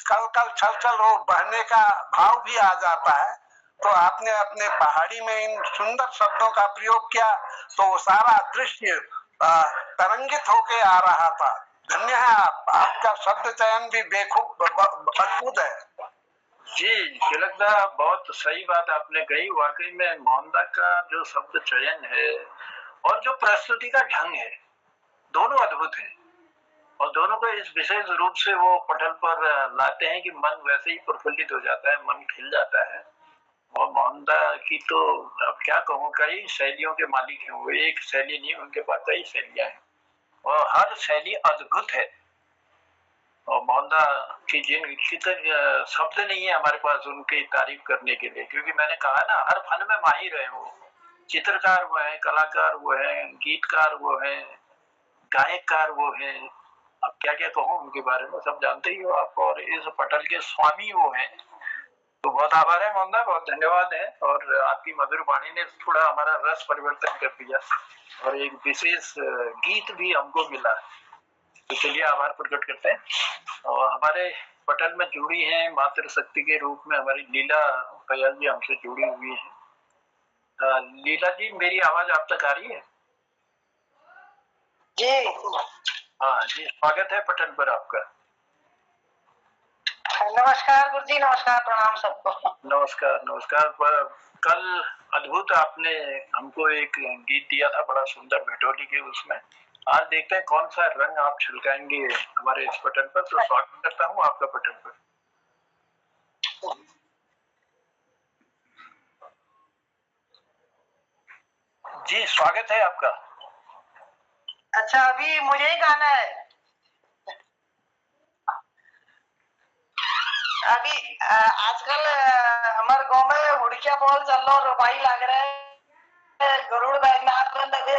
कल कल छल छल वो बहने का भाव भी आ जाता है। तो आपने अपने पहाड़ी में इन सुंदर शब्दों का प्रयोग किया तो वो सारा दृश्य तरंगित होके आ रहा था। धन्य है आप, आपका शब्द चयन भी बेखूब अद्भुत है। जी तिलकदा, बहुत सही बात आपने कही। वाकई में मोहनदा का जो शब्द चयन है और जो प्रस्तुति का ढंग है, दोनों अद्भुत हैं। और दोनों को इस विशेष रूप से वो पटल पर लाते हैं कि मन वैसे ही प्रफुल्लित हो जाता है, मन खिल जाता है। और मोहनदा की तो अब क्या कहूँ, कई शैलियों के मालिक हैं वो। एक शैली नहीं, उनके पास कई शैलियां हैं और हर शैली अद्भुत है। और मोहनदा की जिन शब्द नहीं है हमारे पास उनकी तारीफ करने के लिए, क्योंकि मैंने कहा ना, हर फन में माहिर है वो। चित्रकार वो है, कलाकार वो है, गीतकार वो है, गायककार वो है, अब क्या क्या कहूँ उनके बारे में, सब जानते ही हो आप। और इस पटल के स्वामी वो हैं। तो बहुत आभार है मोहन, बहुत धन्यवाद है। और आपकी मधुर वाणी ने थोड़ा हमारा रस परिवर्तन कर दिया और एक विशेष गीत भी हमको मिला। तो चलिए आभार प्रकट करते हैं। और हमारे पटल में जुड़ी हैं मातृ शक्ति के रूप में हमारी लीला कयाल जी हमसे जुड़ी हुई है। लीला जी, मेरी आवाज आप तक आ रही है? जी हाँ जी, स्वागत है पटल पर आपका। नमस्कार गुरु जी, नमस्कार, प्रणाम सबको। नमस्कार नमस्कार। पर कल अद्भुत आपने हमको एक गीत दिया था, बड़ा सुंदर भेटोली के, उसमें आज देखते हैं कौन सा रंग आप छिड़काएंगे हमारे इस पटल पर। तो स्वागत करता हूँ आपका पटल पर। जी स्वागत है आपका। अच्छा, अभी मुझे ही गाना है? अभी आजकल हमारे गांव में हुड़किया बॉल चल रहा, रुपाई लग रहा है, गरुड़ बैजनाथ में लगे,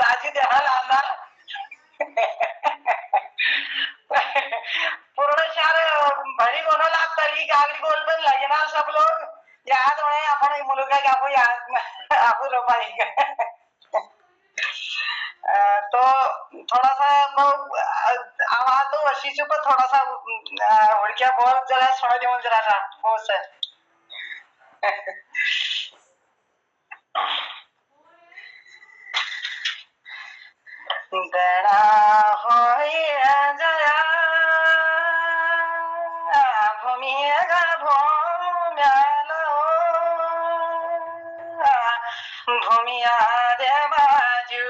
दाजी देहल आंदर पूर्ण शहर भरी दोनों लाख तरी गागड़ी गोल पर लगे ना सब लोग याद होने अपने मुल्क का आपको याद आपको रुपाई तो थोड़ा सा आवाज तो अच्छी से, पर थोड़ा सा हुड़किया बहुत जरा सुना दो जरा सा वो से बड़ा होया जया भूमिया भूम्यालो भूमिया देवाजू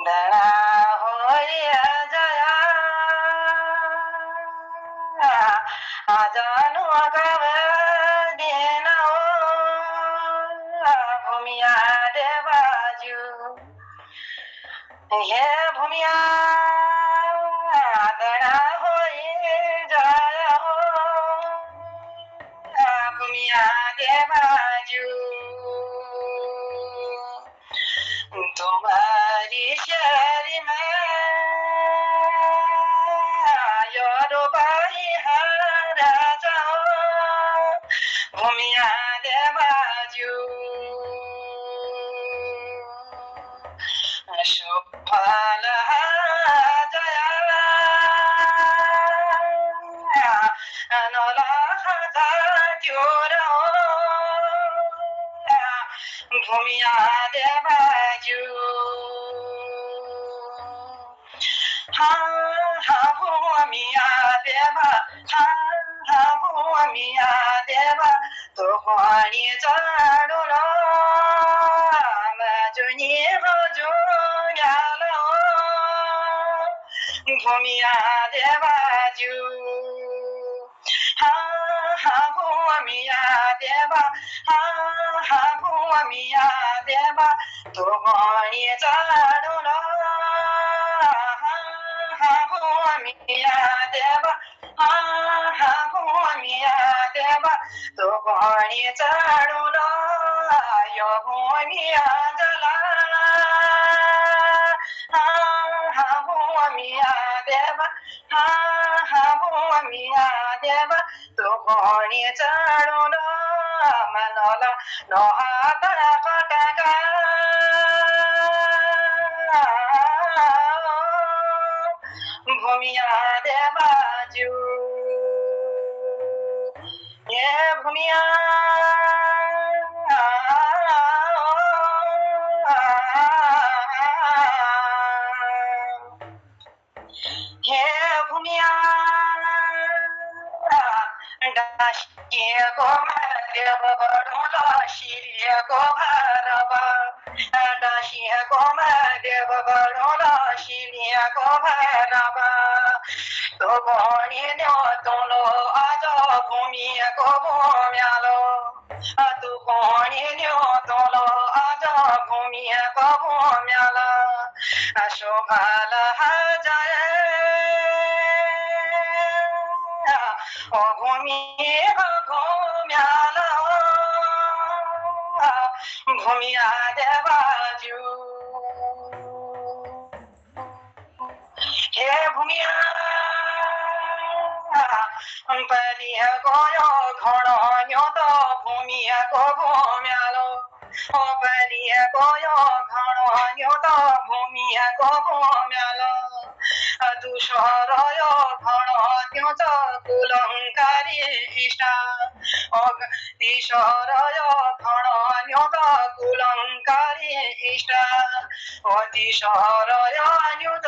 बड़ा होया जया आजानु अगवे देना भूमिया देवाजू ये भूमिया दड़ा होए जाया हो भूमिया देवाजू तुम्हारी शहर में योरो बाई हारा जाओ भूमिया देवाजू शुभल जया अनोला जोरो भूमिया देवाजू हाँ भूमिया देवा हाँ भूमिया देवा तो पानी चाड़ो मजुनी बजुन्यालो भूमिया देवाजू हाँ भूमिया देवा हाँ भूमिया देवा तो पानी चाड़ो भूमिया देवा हाँ भूमिया देवा तो पानी चाड़ो यो भूमिया जला हाँ भूमिया देवा हाँ भूमिया देवा तो पानी चाड़ो मनोला नोहा तरा कटका भूमिया देवाजू ये भूमिया ये भूमिया डाशिए को देव बड़ोला शिरिया को भरवा डाशिए को देव बड़ोला शिरिया को भरवा तो गोणी न्यो तोलो आजो भूमिया को भूम्यालो तू गोणी न्यो तोलो आजो भूमिया को भूम्याला शोभाल जाए ओ भूमि भूम्याला भूमिया देवाजू हे भूमिया परिह गयो घणो न्योतो भूमिया को भूम्यालो परिह गयो घणो न्योतो भूमिया को भूम्यालो दुषरयो घणो त्योच कुलंकारी इष्टा दिशरयो घणो न्योत कुलंकारी इष्टा दिशरयो न्योत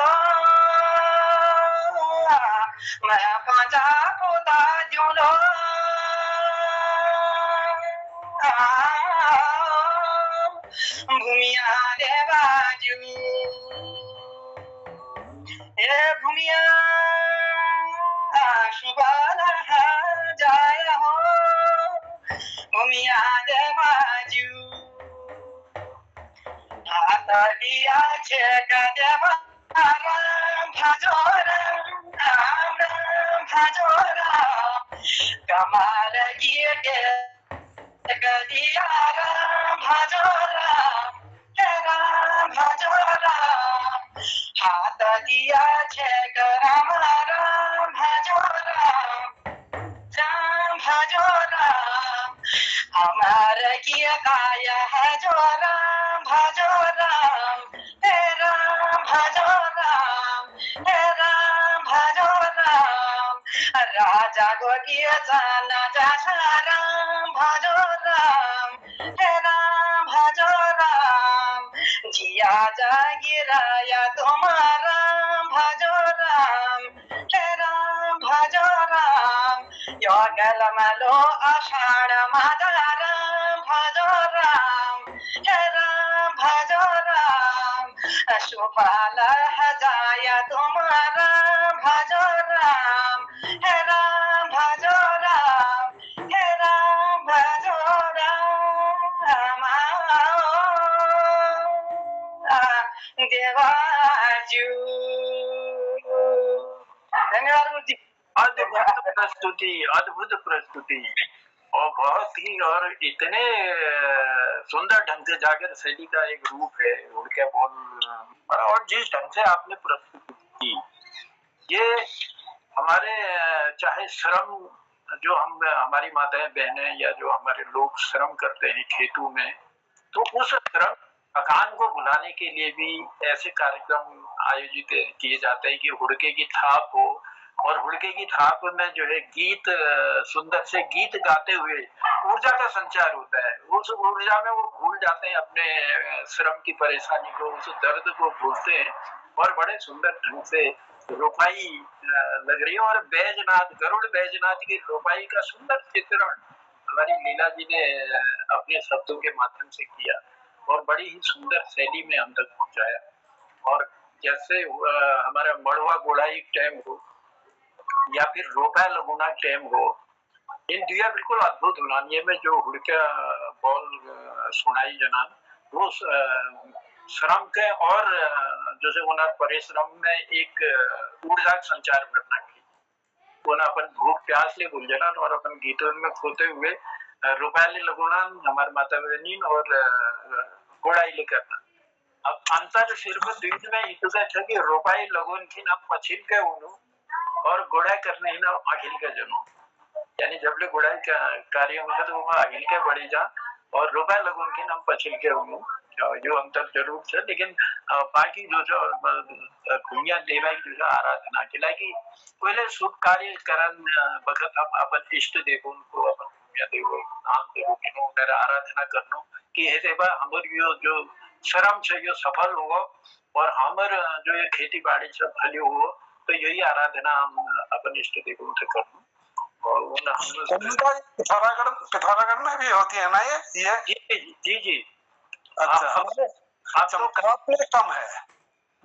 मैं पांचा पोता जुलो भूमिया देवाजू ए भूमिया सुबाल जाय हो भूमिया देवाजू हाथ दिया छे का देवा राम भजोरा कमाल किए के दिया राम भजोरा हाथ दिया छे राम भजोरा हमार किया काया है जो राम भजो राम हे राम भजो राम हे राम भजो राम राजा को किया जाना जा राम भजो राम हे राम भजो राम जिया जागिराया तुम्हारा भजो राम हे राम भजो राम योगल मलो आषाढ़ माधराम भजो राम हे राम भजो राम सुफल हजाया तुम्हारा भजो राम हे राम भजो राम हे राम भजो राम देवाजू धन्यवाद गुरुजी। अद्भुत प्रस्तुति और बहुत ही और इतने सुंदर ढंग से जागर शैली का एक रूप है उड़के बोल और जिस ढंग से आपने प्रस्तुति की ये हमारे चाहे श्रम जो हम हमारी माताएं बहनें या जो हमारे लोग श्रम करते हैं खेतों में तो उस श्रम थकान को भुलाने के लिए भी ऐसे कार्यक्रम आयोजित किए जाते हैं कि हुड़के की थाप हो और हुड़के की थाप में जो है गीत सुंदर से गीत गाते हुए ऊर्जा का संचार होता है। उस ऊर्जा में वो भूल जाते हैं अपने श्रम की परेशानी को, उस दर्द को भूलते हैं और बड़े सुंदर ढंग से रोपाई लग रही है। और बैजनाथ गरुड़ बैजनाथ की रोपाई का सुंदर चित्रण हमारी लीला जी ने अपने शब्दों के माध्यम से किया और बड़ी ही सुंदर शैली में हम तक पहुंचाया। और जैसे हमारा मड़वा गोड़ाई टैम हो या फिर रोपा लगुना टैम हो, इन दिया बिल्कुल अद्भुत हुनानिये में जो हुड़का बॉल सुनाई जनान वो श्रम के और जैसे उन्हें परिश्रम में एक ऊर्जा संचार करना की उन्हें अपन भूख प्यास ले भूल जाना और अपन गीतों में खोते हुए रुपये लगुना हमारे माता बहनी और गोड़ाई ले करना। अब अंतर सिर्फ द्वीप में इतना था कि रोपाई लगुन की ना पछिल के उनु और गोड़ाई करने ही ना अखिल का जन्म, यानी जब ले गोड़ाई का कार्य होता तो वहाँ अखिल के बढ़ी जा और रुपये लगुन की नाम पछिल के उनु जो अंतर जरूर है। लेकिन बाकी जो है दुनिया देवा की जो आराधना के लागी पहले शुभ कार्य करन बखत हम अपन इष्ट देवों को अपन दुनिया देवो नाम देवो किनो मेरा आराधना करनो कि हे देवा हमारी जो श्रम से जो सफल हो और हमार जो ये खेती बाड़ी से भली हो तो यही आराधना हम अपन इष्ट देवों से करनो। और उन पिथौरागढ़ में भी होती है ना ये? जी जी। अच्छा, तो कम है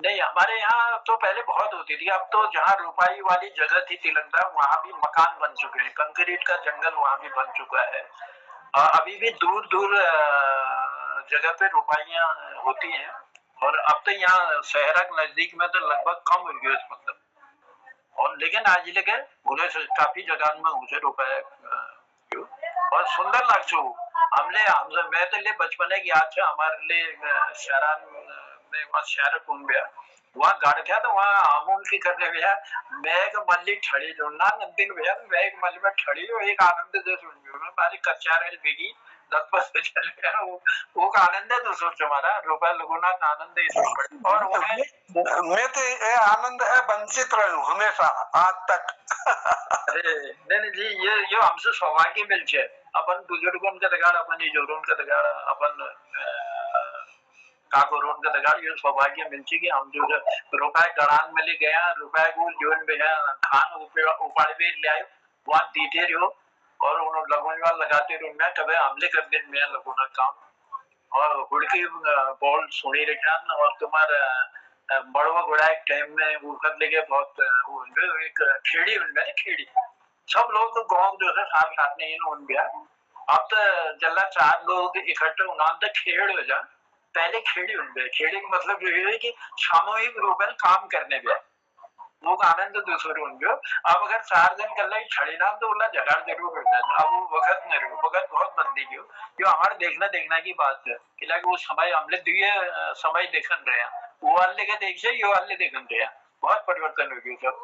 नहीं, हमारे यहाँ तो पहले बहुत होती थी। अब तो जहाँ रुपाई वाली जगह थी तिलंगा वहाँ भी मकान बन चुके हैं, कंक्रीट का जंगल वहाँ भी बन चुका है। अभी भी दूर दूर जगह पे रुपाइयाँ होती हैं और अब तो यहाँ शहर नजदीक में तो लगभग कम हो गया मतलब। और लेकिन आज लगे काफी जगह में मुझे रुपये और सुंदर लागछो मैं तो ले बचपन की याद है हमारे लिए शहरान में वहाँ शहर घूम गया वहाँ गाड़ था तो वहाँ अमूल की करने गया मैं एक मल्ली ठड़ी ढूंढना दिन भैया मैं एक मल्ली में ठड़ी और एक आनंद जो सुन हमारी कच्चा रेल बिगी 10 बस से चल गया वो का आनंद है तो सोच हमारा रुपया लगुना का आनंद है इसमें बड़े और वो है मैं तो ये आनंद है वंचित रहूं हमेशा आज तक। अरे नहीं जी ये हमसे सौभाग्य मिल छे अपन बुजुर्गों के दगाड़ अपन जोरों के दगाड़ अपन काकोरों के दगाड़ ये सौभाग्य मिल छे कि हम जो रुपए गड़ान मिल गया रुपए को जीवन में है खान उपाड़ भी ले आयो वहां दीते रहो और उन्होंने लगन वाल लगाते रहो मैं कभी हमले कर दिन में लगोना काम और हुड़की बॉल सुनी रखा और तुम्हारा बड़वा घोड़ा एक टाइम में वो कर लेके बहुत वो एक खेड़ी उनमें खेड़ी सब लोग तो गांव जो है साथ साथ नहीं उन गया अब तो जल्ला 4 लोग इकट्ठे उन्होंने तो खेड़ हो जा पहले खेड़ी उन गए खेड़ी का मतलब ये है कि सामूहिक रूप में काम करने गया वो आनंद दूसरे उन गयो अब अगर 4 दिन कर लाई छड़ी ना तो बोला झगड़ जरूर हो जाए अब वो वक्त नहीं रहो वक्त बहुत बदली गयो जो हमारे देखना की बात है कि लाइक वो समय हमने दिए समय देखन रहे हैं वो वाले के देख से ये वाले देखन रहे हैं बहुत परिवर्तन हो गया सब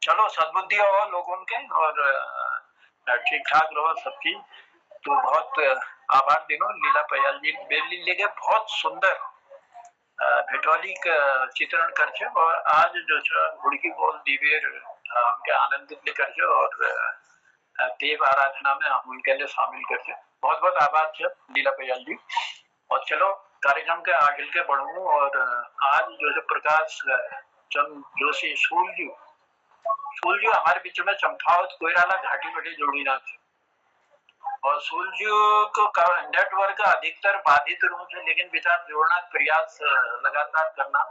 चलो सद्बुद्धि हो लोगों के और ठीक ठाक रहो सबकी तो बहुत आभार दिनो लीला पयाल जी बेली लेके बहुत सुंदर भेटौली का चित्रण कर छे और आज जो छ हुड़की बोल दिवेर हमके आनंदित लेकर छे और देव आराधना में हम उनके लिए शामिल कर छे बहुत बहुत आभार छे लीला पयाल जी और चलो कार्यक्रम के आगे के बढ़ूं और आज जो है प्रकाश चंद जोशी सूलजू हमारे बीच में चमथावत कोयराला घाटी बटे जोड़ी ना थे और सूलजू को नेटवर्क अधिकतर बाधित रूप से लेकिन विचार जोड़ना प्रयास लगातार करना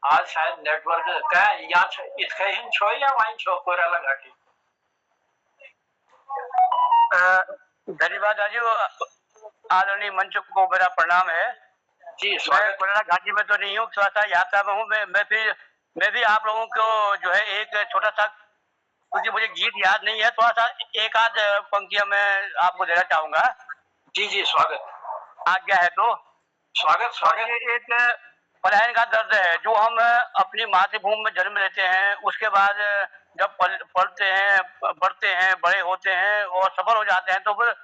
आज शायद नेटवर्क क्या यहाँ इतकहिन छो या वहीं छो कोयराला घाटी धन्यवाद राजू आदरणीय मंच को मेरा प्रणाम है जी मैं कोयराला घाटी में तो नहीं हूँ थोड़ा सा यात्रा में हूँ मैं भी आप लोगों को जो है एक छोटा सा क्योंकि मुझे गीत याद नहीं है थोड़ा सा एक आध पंक्तियां मैं आपको देना चाहूंगा जी स्वागत आज्ञा है तो स्वागत एक पलायन का दर्द है जो हम अपनी मातृभूमि में जन्म लेते हैं उसके बाद जब पढ़ते हैं बढ़ते हैं बड़े होते हैं और सफल हो जाते हैं तो फिर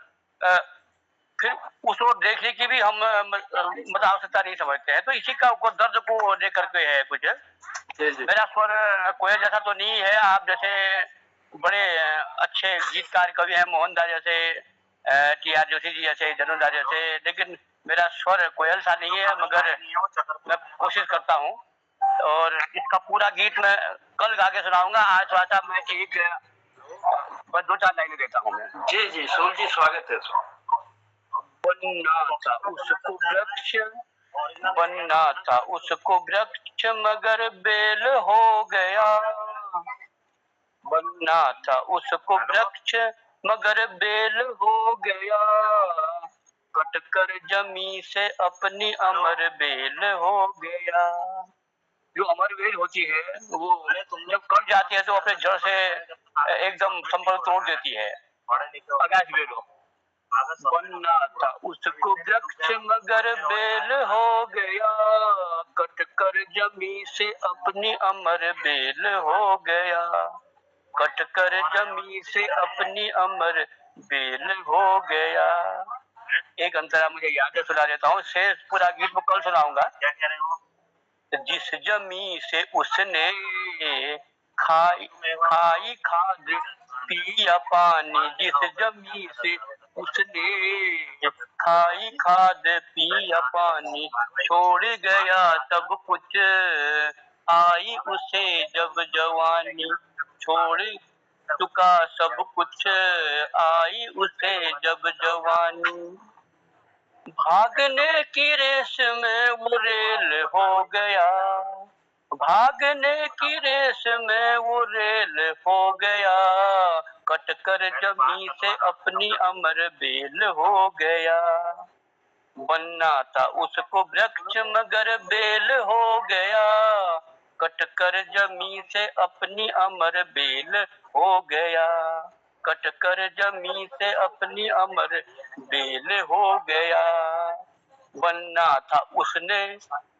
उसको देखने की भी हम मतलब आवश्यकता नहीं समझते हैं तो इसी का दर्द को लेकर के है कुछ मेरा स्वर कोयल जैसा तो नहीं है आप जैसे बड़े अच्छे गीतकार कवि हैं मोहनदास जैसे टी.आर. जोशी जी जैसे धनुदा जैसे लेकिन मेरा स्वर कोयल सा नहीं है मगर मैं कोशिश करता हूँ और इसका पूरा गीत मैं कल गा के सुनाऊंगा आज थोड़ा मैं एक बस 2-4 लाइनें देता हूँ मैं जी सोल जी स्वागत है बनना था उसको वृक्ष मगर बेल हो गया बनना था उसको वृक्ष मगर बेल हो गया कटकर जमी से अपनी अमर बेल हो गया जो अमर बेल होती है वो जब कट जाती है तो अपने जड़ से एकदम संपर्क तोड़ देती है आकाश बेलो बनना था उसको वृक्ष मगर बेल हो गया कटकर जमी से अपनी अमर बेल हो गया कटकर जमी से अपनी अमर बेल हो गया एक अंतरा मुझे याद है सुना देता हूँ शेष पूरा गीत में कल सुनाऊंगा क्या कह रहे हो जिस जमी से उसने खाई खाद पिया पानी जिस जमी से उसने खाई खाद पिया पानी छोड़ गया सब कुछ आई उसे जब जवानी छोड़ चुका सब कुछ आई उसे जब जवानी भागने की रेस में वो रेल हो गया भागने की रेस में वो रेल हो गया कटकर जमी से अपनी अमर बेल हो गया बनना था उसको वृक्ष मगर बेल हो गया कटकर जमी से अपनी अमर बेल हो गया कट कर जमी से अपनी अमर बेल हो गया। बनना था उसने,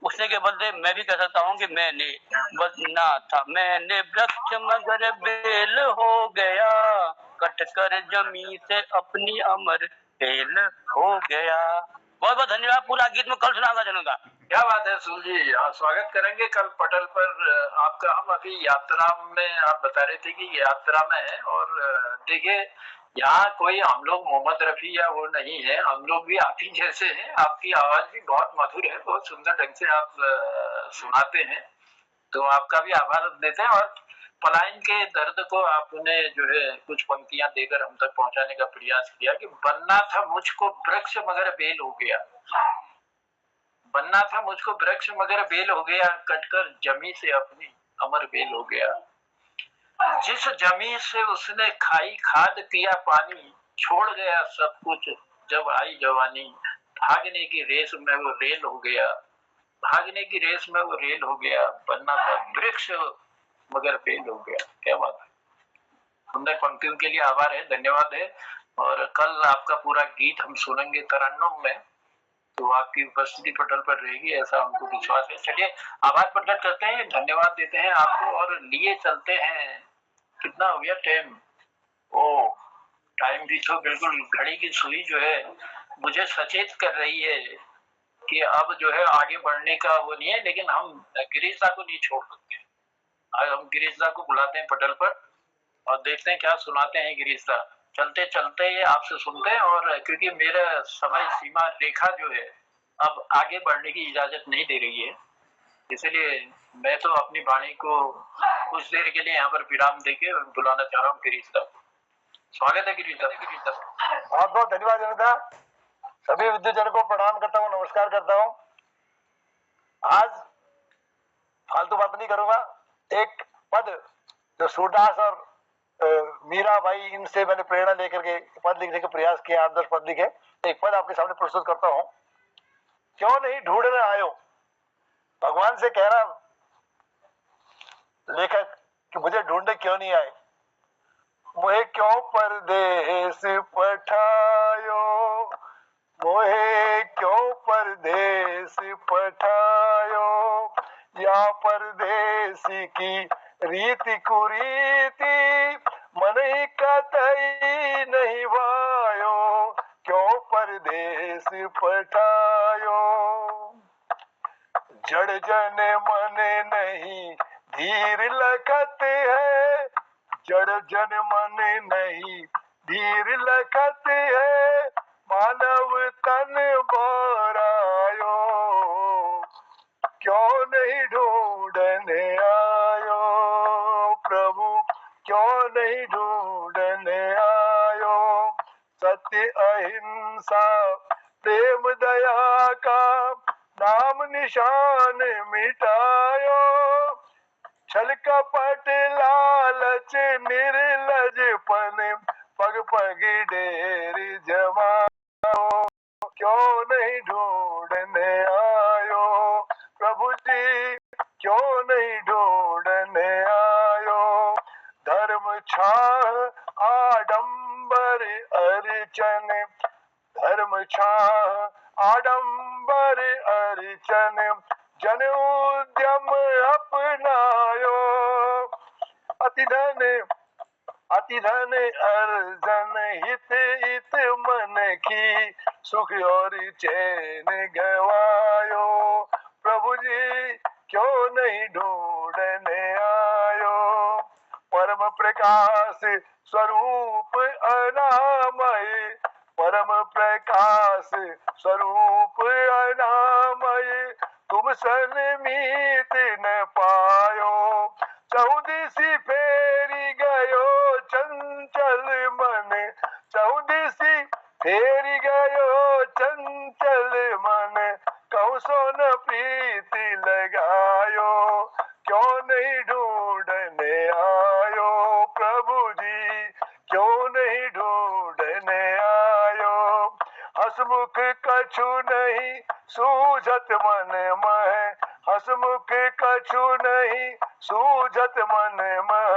उसने के बदले मैं भी कह सकता हूँ कि मैंने, बनना था मैंने वृक्ष मगर बेल हो गया, कट कर जमी से अपनी अमर बेल हो गया। बहुत बहुत धन्यवाद। पूरा गीत में कल सुनाऊंगा चलूंगा। क्या बात है सुल जी, स्वागत करेंगे कल पटल पर आपका। हम अभी यात्रा में, आप बता रहे थे कि यात्रा में है, और देखिए यहाँ कोई हम लोग मोहम्मद रफी या वो नहीं है, हम लोग भी आप ही जैसे हैं। आपकी आवाज भी बहुत मधुर है, बहुत सुंदर ढंग से आप सुनाते हैं, तो आपका भी आभार देते हैं। और पलायन के दर्द को आपने जो है कुछ पंक्तियां देकर हम तक पहुंचाने का प्रयास किया कि बनना था मुझको वृक्ष मगर बेल हो गया, बनना था मुझको वृक्ष मगर बेल हो गया, कटकर जमी से अपनी अमर बेल हो गया। जिस जमी से उसने खाई खाद पिया पानी, छोड़ गया सब कुछ जब आई जवानी, भागने की रेस में वो रेल हो गया, भागने की रेस में वो रेल हो गया, बनना था वृक्ष मगर बेल हो गया। क्या बात है, सुंदर पंक्तियों के लिए आभार है, धन्यवाद है। और कल आपका पूरा गीत हम सुनेंगे तरन्नुम में, तो आपकी उपस्थिति पटल पर रहेगी ऐसा हमको विश्वास है। चलिए आभार प्रकट करते हैं, धन्यवाद देते हैं आपको और लिए चलते हैं। कितना हो गया टाइम? ओ टाइम भी तो बिल्कुल, घड़ी की सुई जो है मुझे सचेत कर रही है कि अब जो है आगे बढ़ने का वो नहीं है, लेकिन हम गिरीश दा को नहीं छोड़ सकते। आज हम गिरीश दा को बुलाते हैं पटल पर और देखते हैं क्या सुनाते हैं गिरीश दा। चलते चलते आपसे सुनते हैं, और क्योंकि मेरा समय सीमा रेखा जो है अब आगे बढ़ने की इजाजत नहीं दे रही है, इसलिए मैं तो अपनी वाणी को कुछ देर के लिए यहाँ पर विराम देके बुलाना चाह रहा हूँ गिरीश दा। स्वागत है गिरीश दा। बहुत बहुत धन्यवाद जनता। सभी विद्युजन को प्रणाम करता हूँ, नमस्कार करता हूँ। आज फालतू बात नहीं करूंगा। एक पद जो सूरदास और मीरा भाई, इनसे मैंने प्रेरणा लेकर के पद लिखने का प्रयास किया, 8-10 पद लिखे। एक पद आपके सामने प्रस्तुत करता हूँ। क्यों नहीं ढूंढने आयो, भगवान से कह रहा लेखक कि मुझे ढूंढने क्यों नहीं आए, मोहे क्यों परदेस पठायो, मोहे क्यों परदेस पठायो, या परदेसी की रीति कुरीति मन ही कतई नहीं वायो, क्यों परदेस पठायो। जड़ जन मन नहीं धीर लखत है, जड़ जन मन नहीं धीर लखत है, मानव तन बोरायो, क्यों नहीं ढूंढने आयो, प्रभु क्यों नहीं ढूंढने आयो। सत्य अहिंसा प्रेम दया का नाम निशान मिटायो, छल कपट लालच निर्लजपन पग पग ढेर जमाओ, क्यों नहीं ढूंढने आयो, प्रभु जी क्यों नहीं ढूंढने आयो। धर्म छाह आडंबर अर्चन, धर्म छाह आडंबर अर्चन, जन उद्यम अपनायो, अति धन अर्जन हित हित मन की, सुख और चैन गवायो, प्रभु जी क्यों नहीं ढूंढने आयो। परम प्रकाश स्वरूप अनामय, परम प्रकाश स्वरूप अनामय, तुम सन मीत न पायो, चौदिसी फेरी गयो चंचल मन, चौदिसी फेरी गयो चंचल मन, कहूँ सोन प्रीति लगायो, क्यों नहीं ढूंढने आयो, प्रभु जी क्यों नहीं ढूंढने आयो। हसमुख कछु नहीं सूझत मन मह, हसमुख कछु नहीं सूझत मन मह,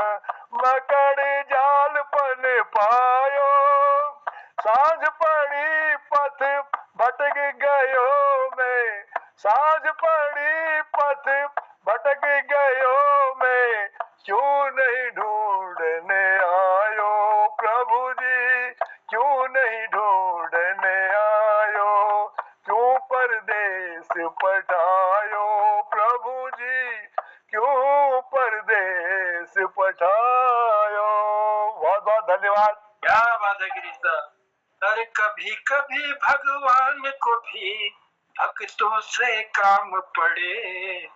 मकड़ जाल पर न पायो, सांझ पड़ी पथ भटक गयो मैं, सांझ पड़ी पथ भटक गयो मैं, क्यों नहीं ढूंढने आयो प्रभु जी, क्यों नहीं ढूंढने आयो, क्यों परदेस पठायो प्रभु जी, क्यों परदेस पठायो। बहुत बहुत धन्यवाद। क्या बात है गिरीश दा। अरे कभी कभी भगवान को भी भक्तों से काम पड़े,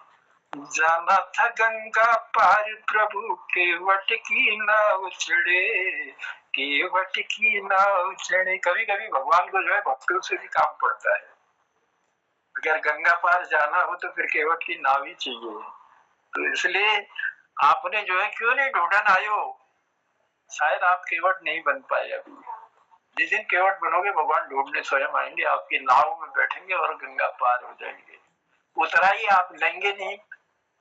जाना था गंगा पार प्रभु केवट की नाव चढ़े, केवट की नाव चढ़े। कभी कभी भगवान को जो है भक्तों से भी काम पड़ता है। अगर गंगा पार जाना हो तो फिर केवट की नाव ही चाहिए। तो इसलिए आपने जो है क्यों नहीं ढूंढन आयो, शायद आप केवट नहीं बन पाए अभी। जिस दिन केवट बनोगे भगवान ढूंढने स्वयं आएंगे, आपकी नाव में बैठेंगे और गंगा पार हो जाएंगे। उतराई आप लेंगे नहीं,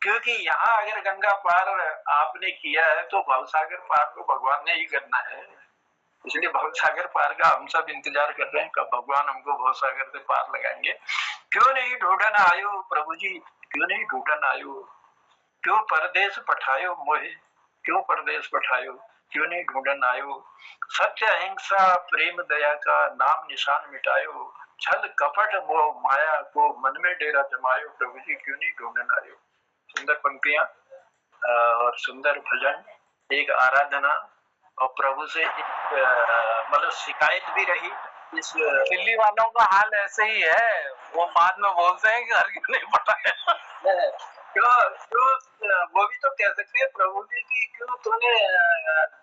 क्योंकि यहाँ अगर गंगा पार आपने किया है तो भवसागर पार तो भगवान ने ही करना है। इसलिए भवसागर पार का हम सब इंतजार कर रहे हैं, कब भगवान हमको भवसागर से पार लगाएंगे। क्यों नहीं ढूंढन आयो प्रभु जी, क्यों नहीं ढूंढन आयो, क्यों परदेश पठायो मोहे, क्यों परदेश पठायो, क्यों नहीं ढूंढन आयो। सत्य अहिंसा प्रेम दया का नाम निशान मिटायो, छल कपट मोह माया को मन में डेरा जमायो प्रभु जी, क्यों नहीं ढूंढन आयो। सुंदर पंक्तियां और सुंदर भजन, एक आराधना और प्रभु से मतलब शिकायत भी रही। इस दिल्ली वालों का हाल ऐसे ही है, वो बाद में बोलते हैं कि घर क्यों नहीं पटाया। क्यों क्यों वो भी तो कह सकते हैं प्रभु जी की, क्यों तूने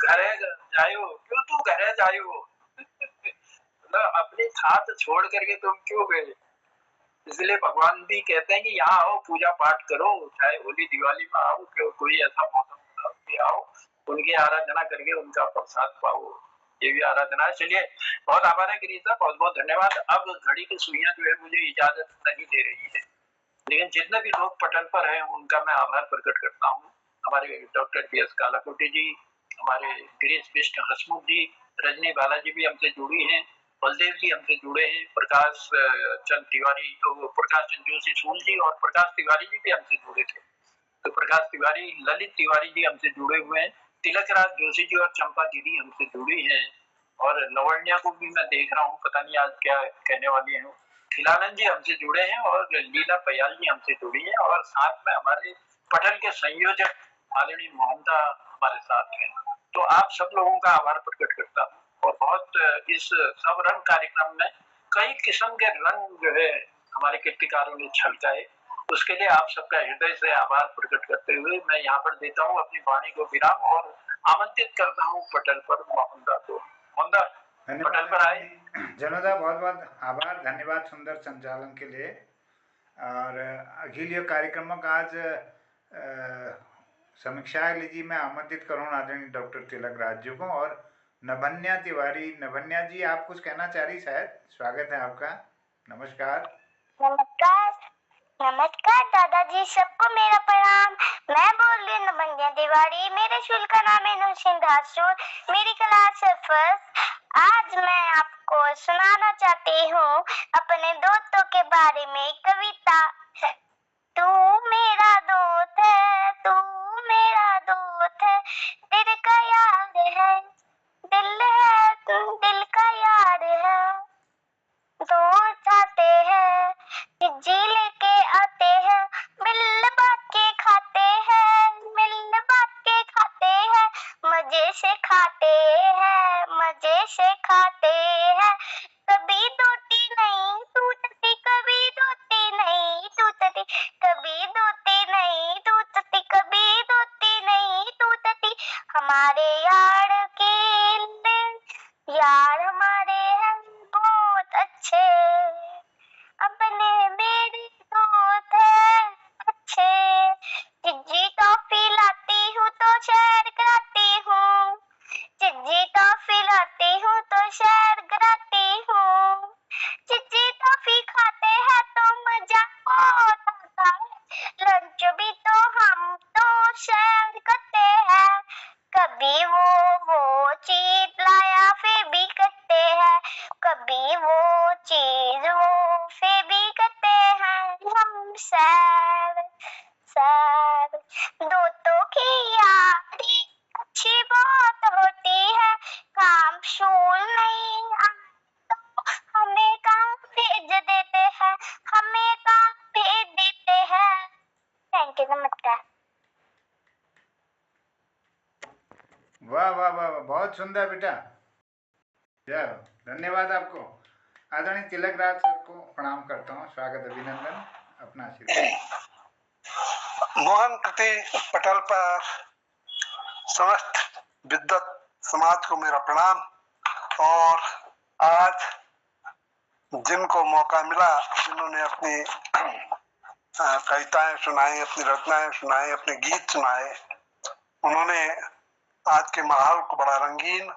घरे जायो, क्यों तू घरे जायो मतलब अपनी खात छोड़ करके तुम क्यों गए। इसलिए भगवान भी कहते हैं कि यहाँ आओ, पूजा पाठ करो, चाहे होली दिवाली में आओ, कोई ऐसा मौसम कि आओ, उनकी आराधना करके उनका प्रसाद पाओ, ये भी आराधना है। चलिए बहुत आभार है गिरीश साहब, बहुत बहुत धन्यवाद। अब घड़ी की सुइयां जो है मुझे इजाजत नहीं दे रही है, लेकिन जितने भी लोग पटल पर हैं उनका मैं आभार प्रकट करता हूँ। हमारे डॉक्टर PS कालाकोटी जी, हमारे गिरीश बिष्ट हसमुख जी, रजनी बालाजी भी हमसे जुड़ी हैं, बलदेव जी हमसे जुड़े हैं, प्रकाश चंद तिवारी, तो प्रकाश चंद जोशी सूल जी और प्रकाश तिवारी जी भी हमसे जुड़े थे। तो प्रकाश तिवारी, ललित तिवारी जी हमसे जुड़े हुए हैं, तिलक राज जोशी जी और चंपा दीदी हमसे जुड़ी हैं, और लवण्या को भी मैं देख रहा हूँ, पता नहीं आज क्या कहने वाली है। खिलानंद जी हमसे जुड़े हैं और लीला पयाल जी हमसे जुड़ी है, और साथ में हमारे पटल के संयोजक आदरणीय मोहनदा हमारे साथ हैं। तो आप सब लोगों का आभार प्रकट करता हूँ, और बहुत इस सब रंग कार्यक्रम में कई किस्म के रंग जो है हमारे कीर्तिकारों ने छलकाए, उसके लिए आप सबका हृदय से आभार प्रकट करते हुए मैं यहाँ पर देता हूँ अपनी वाणी को विराम और आमंत्रित करता हूँ पटल पर मोहनदा को। मोहनदा पटल पर आए। जनोदा बहुत बहुत आभार, धन्यवाद सुंदर संचालन के लिए। और अखिल कार्यक्रमों का आज समीक्षा के लिए मैं आमंत्रित करूँ आदरणीय डॉक्टर तिलक राज जी को और नभन्या तिवारी। नभन्या जी आप कुछ कहना चाह रही शायद, स्वागत है आपका। नमस्कार। नमस्कार नमस्कार दादाजी, सबको मेरा प्रणाम। मैं बोल रही हूँ नभन्या तिवारी, मेरे स्कूल का नाम है नौसिंह धारसूर, मेरी क्लास है फर्स्ट। आज मैं आपको सुनाना चाहती हूँ अपने दोस्तों के बारे में कविता। तू मेरा दोस्त है, तू मेरा दोस्त है, दिल का यार है, दिल है दिल का यार है। दोस्त आते हैं, चिज्जी लेके आते हैं, मिल बांट के खाते हैं, मिल बांट के खाते हैं, मजे से खाते हैं, मजे से खाते हैं। कभी दोती नहीं टूटती, कभी दोती नहीं टूटती, कभी दोती नहीं टूटती, कभी दोती नहीं टूटती। हमारे यार के यार हमारे हैं बहुत अच्छे, अपने मेरे दोस्त है अच्छे। चिज्जी टॉफी लाती हूँ तो शेयर कराती हूँ, चिज्जी टॉफी लाती हूँ तो शेयर कराती हूँ। चिज्जी टॉफी खाते हैं तो मजा बहुत आता है, लंच भी तो हम तो शेयर करते हैं। कभी वो चीज sad, sad. दोस्तों की यारी अच्छी बहुत होती है, काम शूल नहीं आता तो हमें कहाँ भेज देते हैं, हमें कहाँ भेज देते हैं. थैंक यू, नमस्कार. वाह वाह वाह वाह, बहुत सुंदर बेटा. यार धन्यवाद आपको. आदरणीय तिलक राज सर को प्रणाम करता हूँ. स्वागत, अभिनंदन, अपना आशीर्वाद. मोहन कृति पटल पर समस्त विद्वत समाज को मेरा प्रणाम. और आज जिनको मौका मिला, जिन्होंने अपनी कविताएं सुनाई, अपनी रचनाएं सुनाई, अपने गीत सुनाए, उन्होंने आज के माहौल को बड़ा रंगीन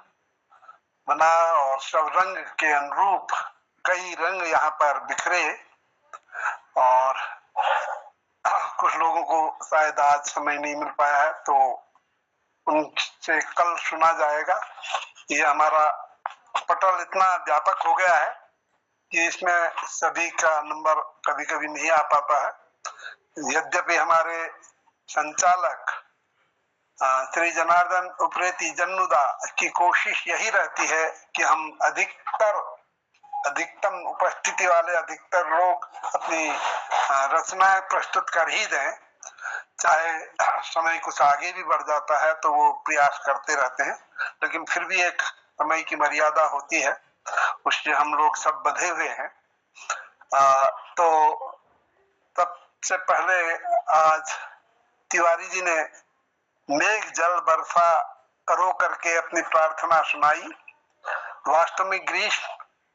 बनाया और सब रंग के अनुरूप कई रंग यहाँ पर बिखरे. और कुछ लोगों को शायद आज समय नहीं मिल पाया है तो उनसे कल सुना जाएगा. ये हमारा पटल इतना व्यापक हो गया है कि इसमें सभी का नंबर कभी कभी नहीं आ पाता है. यद्यपि हमारे संचालक श्री जनार्दन उप्रेती जन्नुदा की कोशिश यही रहती है कि हम अधिकतम उपस्थिति वाले अधिकतर लोग अपनी रचनाएं प्रस्तुत कर ही दें. चाहे समय कुछ आगे भी बढ़ जाता है तो वो प्रयास करते रहते हैं, लेकिन फिर भी एक समय की मर्यादा होती है, उससे हम लोग सब बंधे हुए हैं. तो सबसे पहले आज तिवारी जी ने मेघ जल बरसा करो करके अपनी प्रार्थना सुनाई. वास्तव में ग्रीष्म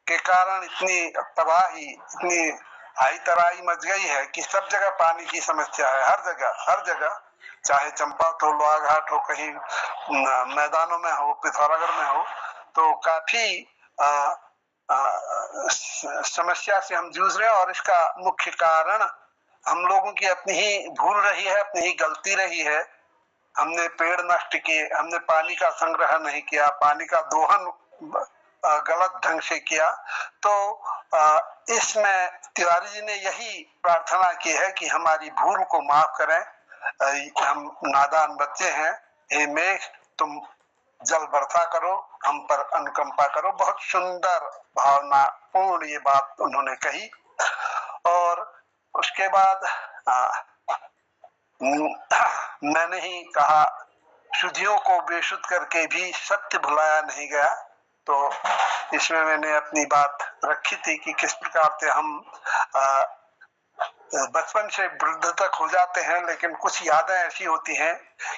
के कारण इतनी तबाही, इतनी हाई तराई मच गई है कि सब जगह पानी की समस्या है. हर जगह, चाहे चंपावत हो, लोहाघाट हो, कहीं मैदानों में हो, पिथौरागढ़ में हो, तो काफी समस्या से हम जूझ रहे हैं. और इसका मुख्य कारण हम लोगों की अपनी ही भूल रही है, अपनी ही गलती रही है. हमने पेड़ नष्ट किए, हमने पानी का संग्रह नहीं किया, पानी का दोहन गलत ढंग से किया. तो इसमें तिवारी जी ने यही प्रार्थना की है कि हमारी भूल को माफ करें, हम नादान बच्चे हैं. हे मेघ, तुम जल बरसा करो, हम पर अनुकंपा करो. बहुत सुंदर भावनापूर्ण ये बात उन्होंने कही. और उसके बाद मैंने ही कहा, शुद्धियों को बेशुद्ध करके भी सत्य भुलाया नहीं गया. तो इसमें मैंने अपनी बात रखी थी कि किस प्रकार से हम बचपन से वृद्ध तक हो जाते हैं, लेकिन कुछ यादें ऐसी होती हैं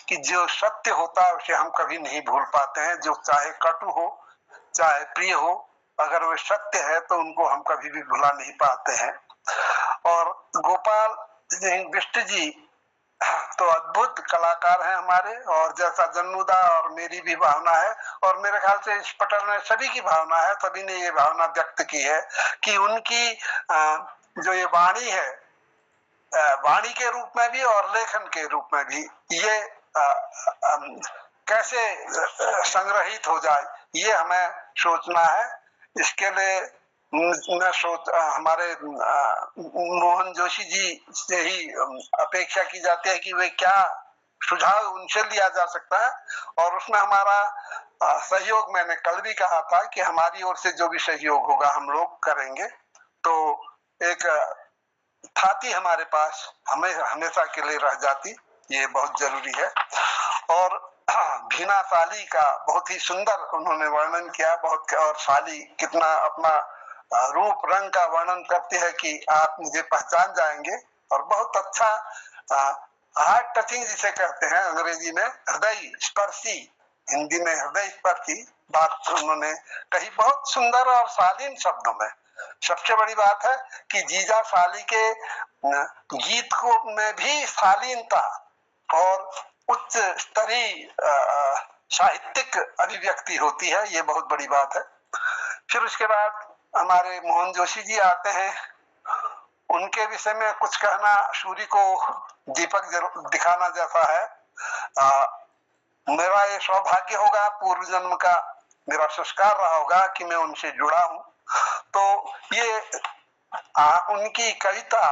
कि जो सत्य होता है उसे हम कभी नहीं भूल पाते हैं. जो चाहे कटु हो, चाहे प्रिय हो, अगर वो सत्य है तो उनको हम कभी भी भुला नहीं पाते हैं. और गोपाल बिष्ट जी तो अद्भुत कलाकार हैं हमारे, और जैसा जन्नुदा और मेरी भी भावना है, और मेरे ख्याल से इस पटल में सभी की भावना है, सभी ने ये भावना व्यक्त की है कि उनकी जो ये वाणी है, वाणी के रूप में भी और लेखन के रूप में भी, ये कैसे संग्रहित हो जाए, ये हमें सोचना है. इसके लिए हमारे मोहन जोशी जी से ही अपेक्षा की जाती है कि वे क्या सुझाव उनसे लिया जा सकता है. और उसमें हमारा सहयोग, मैंने कल भी कहा था कि हमारी ओर से जो भी सहयोग होगा हम लोग करेंगे. तो एक थाती हमारे पास हमें हमेशा के लिए रह जाती, ये बहुत जरूरी है. और भीना साली का बहुत ही सुंदर उन्होंने वर्णन किया. बहुत, और साली कितना अपना रूप रंग का वर्णन करती है कि आप मुझे पहचान जाएंगे. और बहुत अच्छा हार्ट टचिंग जिसे कहते हैं अंग्रेजी में, हृदय स्पर्शी, हिंदी में हृदय स्पर्शी बात उन्होंने कही, बहुत सुंदर और शालीन शब्दों में. सबसे बड़ी बात है कि जीजा साली के गीत को में भी शालीनता और उच्च स्तरीय साहित्यिक अभिव्यक्ति होती है, ये बहुत बड़ी बात है. फिर उसके बाद हमारे मोहन जोशी जी आते हैं. उनके विषय में कुछ कहना सूर्य को दीपक दिखाना जैसा है. मेरा ये सौभाग्य होगा, पूर्व जन्म का मेरा संस्कार रहा होगा कि मैं उनसे जुड़ा हूं. तो ये उनकी कविता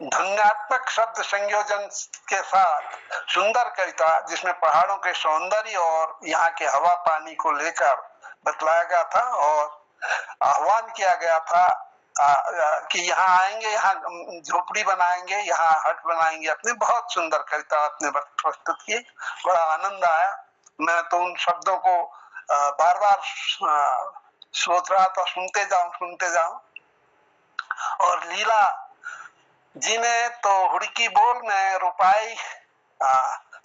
ध्वन्यात्मक शब्द संयोजन के साथ सुंदर कविता जिसमें पहाड़ों के सौंदर्य और यहाँ के हवा पानी को लेकर बतलाया गया था और आह्वान किया गया था कि यहाँ आएंगे, यहाँ झोपड़ी बनाएंगे, यहाँ हट बनाएंगे। अपनी बहुत सुंदर कविता अपने प्रस्तुत की, बड़ा आनंद आया। मैं तो उन शब्दों को बार बार सोच रहा था, सुनते जाऊं। और लीला जी ने तो हुड़की बोल में रुपाई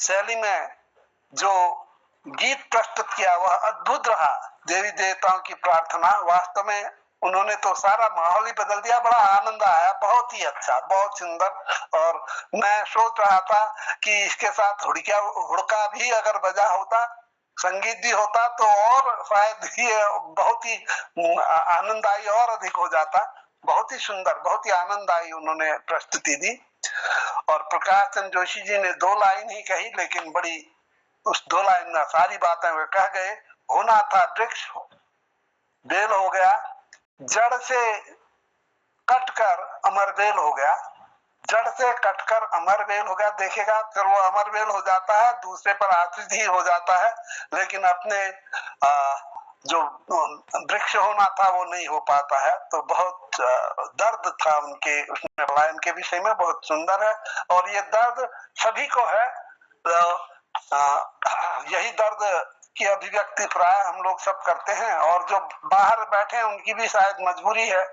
शैली में जो गीत प्रस्तुत किया वह अद्भुत रहा। देवी देवताओं की प्रार्थना, वास्तव में उन्होंने तो सारा माहौल ही बदल दिया। बड़ा आनंद आया, बहुत ही अच्छा, बहुत सुंदर। और मैं सोच रहा था कि इसके साथ हुड़का भी अगर बजा होता, संगीत भी होता तो और शायद ये बहुत ही आनंददायी और अधिक हो जाता। बहुत ही सुंदर, बहुत ही आनंददायी उन्होंने प्रस्तुति दी। और प्रकाश चंद्र जोशी जी ने 2 लाइन ही कही, लेकिन बड़ी उस 2 लाइन में सारी बातें वे कह गए। होना था वृक्ष, बेल हो गया, जड़ से कटकर अमरबेल हो गया, जड़ से कटकर अमरबेल हो गया। देखेगा फिर वो अमरबेल हो जाता है, दूसरे पर आश्रित ही हो जाता है, लेकिन अपने जो वृक्ष होना था वो नहीं हो पाता है। तो बहुत दर्द था उनके उसमें, उनके विषय में बहुत सुंदर है। और ये दर्द सभी को है, यही दर्द की अभिव्यक्ति प्राय हम लोग सब करते हैं। और जो बाहर बैठे हैं उनकी भी शायद मजबूरी है,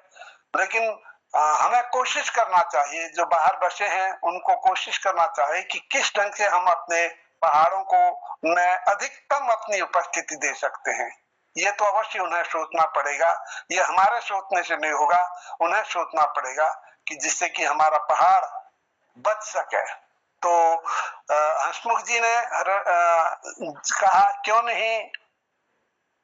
लेकिन हमें कोशिश करना चाहिए, जो बाहर बसे हैं उनको कोशिश करना चाहिए कि किस ढंग से हम अपने पहाड़ों को में अधिकतम अपनी उपस्थिति दे सकते हैं। ये तो अवश्य उन्हें सोचना पड़ेगा, ये हमारे सोचने से नहीं होगा, उन्हें सोचना पड़ेगा कि जिससे कि हमारा पहाड़ बच सके। तो हंसमुख जी ने कहा, क्यों नहीं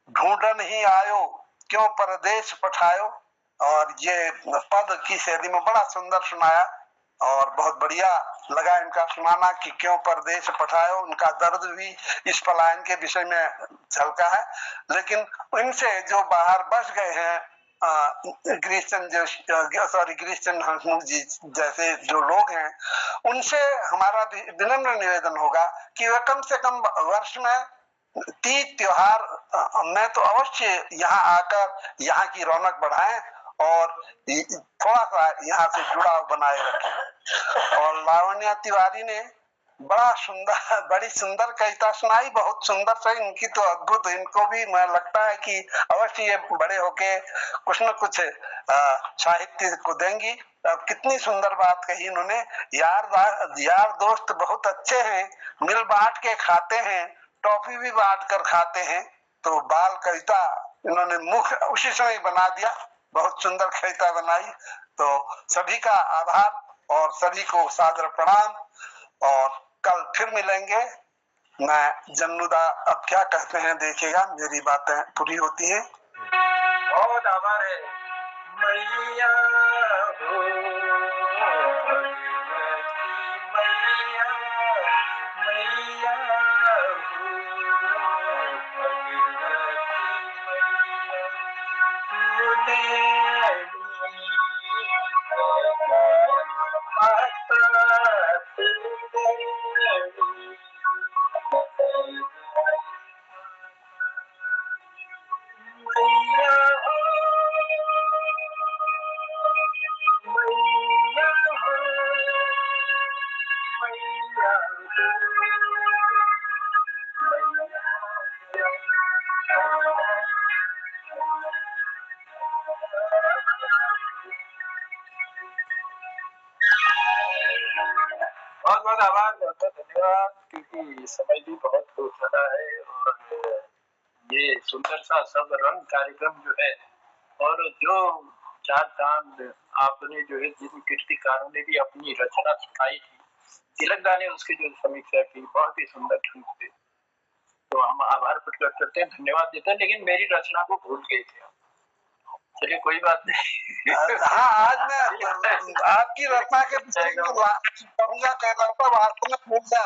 ढूंढन ही आयो, क्यों परदेश पठायो। और ये पद की शैली में बड़ा सुंदर सुनाया और बहुत बढ़िया लगा इनका सुनाना कि क्यों परदेश पठायो। उनका दर्द भी इस पलायन के विषय में झलका है। लेकिन इनसे जो बाहर बस गए हैं, गिरीश चंद्र हंसमुख जी जैसे जो लोग हैं, उनसे हमारा विनम्र निवेदन होगा कि वे कम से कम वर्ष में 30 त्योहार में तो अवश्य यहाँ आकर यहाँ की रौनक बढ़ाएं और थोड़ा सा यहाँ से जुड़ाव बनाए रखें। और लावण्या तिवारी ने बड़ी सुंदर कविता सुनाई, बहुत सुंदर से। इनकी तो अद्भुत, इनको भी मैं लगता है कि अवश्य ये बड़े होके कुछ न कुछ साहित्य को देंगी। अब कितनी सुंदर बात कही इन्होंने, यार दोस्त बहुत अच्छे हैं, मिल बांट के खाते हैं, टॉफी भी बांट कर खाते हैं। तो बाल कविता इन्होंने मुख्य उसी समय बना दिया, बहुत सुंदर कविता बनाई। तो सभी का आभार और सभी को सादर प्रणाम, और कल फिर मिलेंगे। मैं जन्नुदा अब क्या कहते हैं देखिएगा, मेरी बातें पूरी होती हैं। बहुत आभार है मैया हो, मैया मैया हो, बहुत बहुत आभार, बहुत बहुत धन्यवाद, क्योंकि समय भी बहुत थोड़ा है और ये सुंदर सा सब रंग कार्यक्रम जो है, और जो 4 चांद आपने जो है जिन कीर्तिकारों ने भी अपनी रचना सुनाई थी, तिलकदा ने उसकी जो समीक्षा की बहुत ही सुंदर ढंग से, तो हम आभार प्रकट करते हैं, धन्यवाद देते हैं। लेकिन मेरी रचना को भूल गए थे। चलिए कोई बात नहीं। हाँ, आज मैं आपकी रचना के विषय में कहूंगा, कह रहा था वास्तव में भूल गया।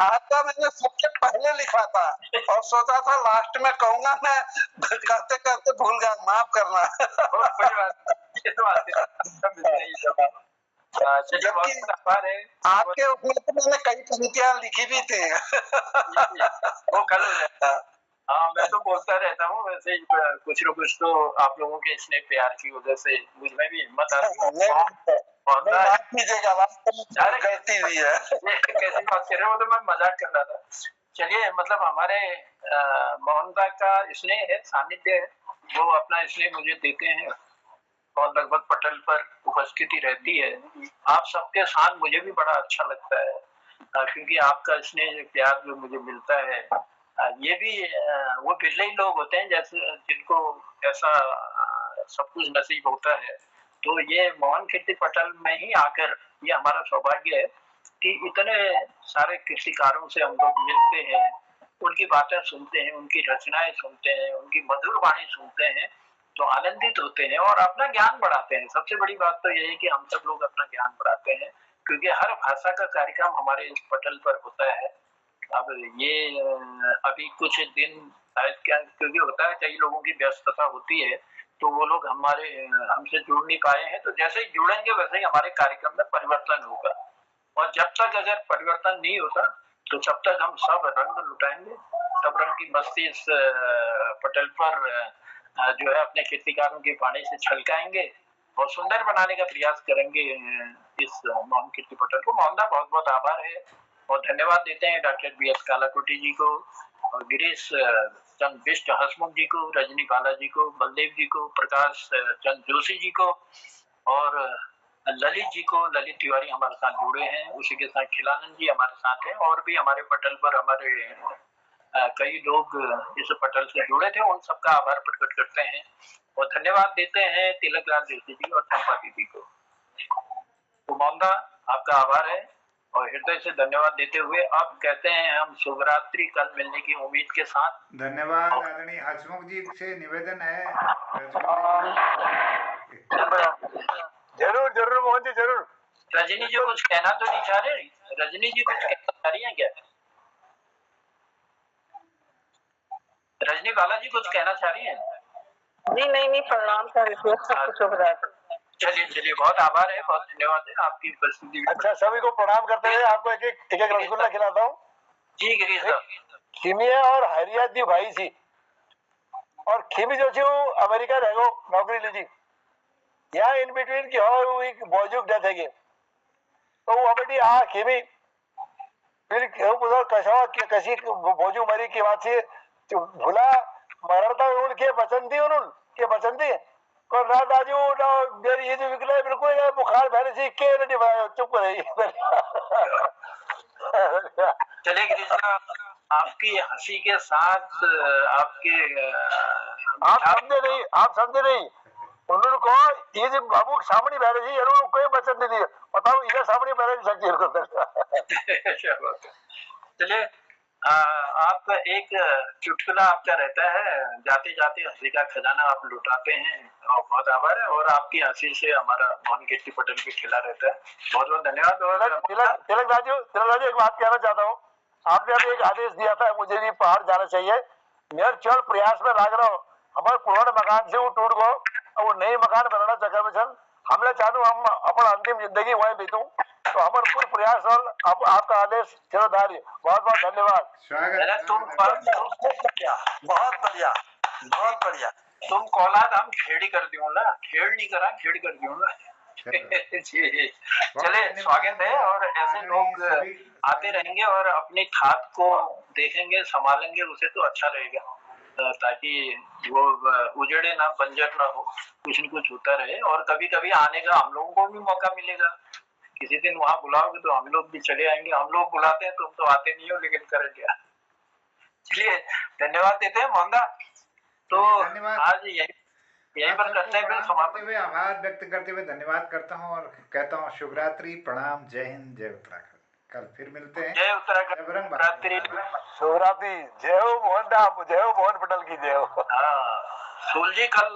आपका मैंने सबसे पहले लिखा था और सोचा था लास्ट में कहूंगा, मैं करते करते भूल गया, माफ करना। कोई बात नहीं। चलिए बहुत जबकि बहुत आभार है। आपके उसमें तो मैंने कई पंक्तियां लिखी भी थी। वो कल हो जाएगा। हाँ, मैं तो बोलता रहता हूँ वैसे ही, कुछ न कुछ तो आप लोगों के स्नेह प्यार की वजह से मुझ में भी हिम्मत आती है। नहीं, माफ कीजिएगा, वास्तव में गलती हुई है। कैसी बात कर रहे हो, वो तो मैं मजाक कर रहा था। चलिए, मतलब हमारे मोहनदा का स्नेह है, सानिध्य है, वो अपना स्नेह मुझे देते हैं और लगभग पटल पर उपस्थिति रहती है। आप सबके साथ मुझे भी बड़ा अच्छा लगता है, क्योंकि आपका स्नेह प्यार जो मुझे मिलता है, ये भी वो बिरले ही लोग होते हैं जैसे जिनको ऐसा सब कुछ नसीब होता है। तो ये मोहन कीर्ति पटल में ही आकर ये हमारा सौभाग्य है कि इतने सारे कीर्तिकारों से हम लोग मिलते हैं, उनकी बातें सुनते हैं, उनकी रचनाएं सुनते हैं, उनकी मधुर वाणी सुनते हैं, तो आनंदित होते हैं और अपना ज्ञान बढ़ाते हैं। सबसे बड़ी बात तो यही है कि हम सब लोग अपना ज्ञान बढ़ाते हैं, क्योंकि हर भाषा का कार्यक्रम हमारे इस पटल पर होता है। अब ये अभी कुछ दिन शायद क्या, क्योंकि होता है कई लोगों की व्यस्तता होती है, तो वो लोग हमसे जुड़ नहीं पाए हैं, तो जैसे ही जुड़ेंगे वैसे ही हमारे कार्यक्रम में परिवर्तन होगा। और जब तक अगर परिवर्तन नहीं होता तो तब तक हम सब रंग लुटाएंगे, सब रंग की मस्ती इस पटल पर जो है अपने कीर्तिकारों की वाणी से छलकाएंगे और सुंदर बनाने का प्रयास करेंगे इस मोहन कीर्ति पटल को। मोहनदा बहुत बहुत आभार है और धन्यवाद देते हैं डॉक्टर BS कालाकोटी जी को और गिरीश चंद बिष्ट हसमुख जी को, रजनी बालाजी को, बलदेव जी को, प्रकाश चंद जोशी जी को और ललित जी को। ललित तिवारी हमारे साथ जुड़े हैं, उसी के साथ खिलानंद जी हमारे साथ हैं और भी हमारे पटल पर हमारे कई लोग इस पटल से जुड़े थे, उन सबका आभार प्रकट करते हैं और धन्यवाद देते हैं तिलक राज जोशी जी और चंपा दीदी को। तो मोहनदा आपका आभार है और हृदय से धन्यवाद देते हुए अब कहते हैं हम शुभरात्रि, कल मिलने की उम्मीद के साथ। धन्यवाद। आदरणीय हसमुख जी से निवेदन है, जरूर जरूर मोहन जी जरूर। रजनी जी कुछ कहना तो नहीं चाह रहे? रजनी जी कुछ कहना चाह रही हैं क्या? रजनी बालाजी कुछ कहना चाह रही हैं? नहीं, प्रणाम कर चलिए चलिए, बहुत आभार है, बहुत धन्यवाद है आपकी उपस्थिति। अच्छा, सभी को प्रणाम करते हुए आपको एक एक रसगुल्ला खिलाता हूँ। जी गिरीश साहब। खिमिया और हरियात जी भाई छी और खिमी जो छी वो अमेरिका रहेगो नौकरी लीजी, यहाँ इन बिटवीन की हो एक बौजुक डेथ है तो वो बेटी आ खिमी फिर उधर कशवा के कशी बौजू मरी की बात से भूला मरता उनके बचन थी उनके बचन थी को ना दाजू ना मेरी ये जो निकले बिल्कुल बुखार पहले से के नहीं बनाया, चुप रही। चलिए गिरीश साहब, आपकी हंसी के साथ आपके आप समझे नहीं उन्होंने कहा ये जो बाबू सामने बह रही है कोई बचन नहीं दिया, बताओ इधर सामने बह रही। चलिए, आप एक चुटकुला आपका रहता है, जाते जाते हंसी का खजाना आप लुटाते हैं और बहुत आभार है और आपकी हंसी से हमारा मोहन कीर्ति पटल भी खिला रहता है। बहुत बहुत धन्यवाद। और तिलक राजू एक बात कहना चाहता हूँ, आपने अभी एक आदेश दिया था मुझे भी पहाड़ जाना चाहिए, मेरे चल प्रयास में लाग रहा हूँ, हमारे पुराने मकान से वो टूट गो और वो नई मकान बनाना चक्कर में चल हमने चाहूँ हम अपना अंतिम जिंदगी वहीं बीतूं, तो हमारे पूरे प्रयास और आपका आदेश चिरधार्य। बहुत बहुत धन्यवाद। बहुत बढ़िया। तुम कौलाद हम खेड़ी कर दियो ना, खेड़ नहीं करा, खेड़ कर दियो ना। जी चले, स्वागत है और ऐसे लोग आते रहेंगे और अपनी खाद को देखेंगे, संभालेंगे उसे, तो अच्छा रहेगा ताकि वो उजड़े ना, बंजर ना हो, कुछ न कुछ होता रहे और कभी कभी आने का हम लोगों को भी मौका मिलेगा। किसी दिन वहां बुलाओगे तो हम लोग भी चले आएंगे। हम लोग बुलाते हैं, तुम तो आते नहीं हो, लेकिन करें क्या। चलिए धन्यवाद देते हैं मोहनदा। तो आज यहीं पर करते हैं, फिर समाप्त हुए आभार व्यक्त करते हुए धन्यवाद करता हूँ और कहता हूँ शुभरात्रि, प्रणाम, जय हिंद, जय उत्तराखंड। कल फिर मिलते हैं। जय उत्तराखंड, शुभरात्रि, जय हो मोहनदा, जय हो मोहन पटेल की जय हो। हाँ, सोल जी कल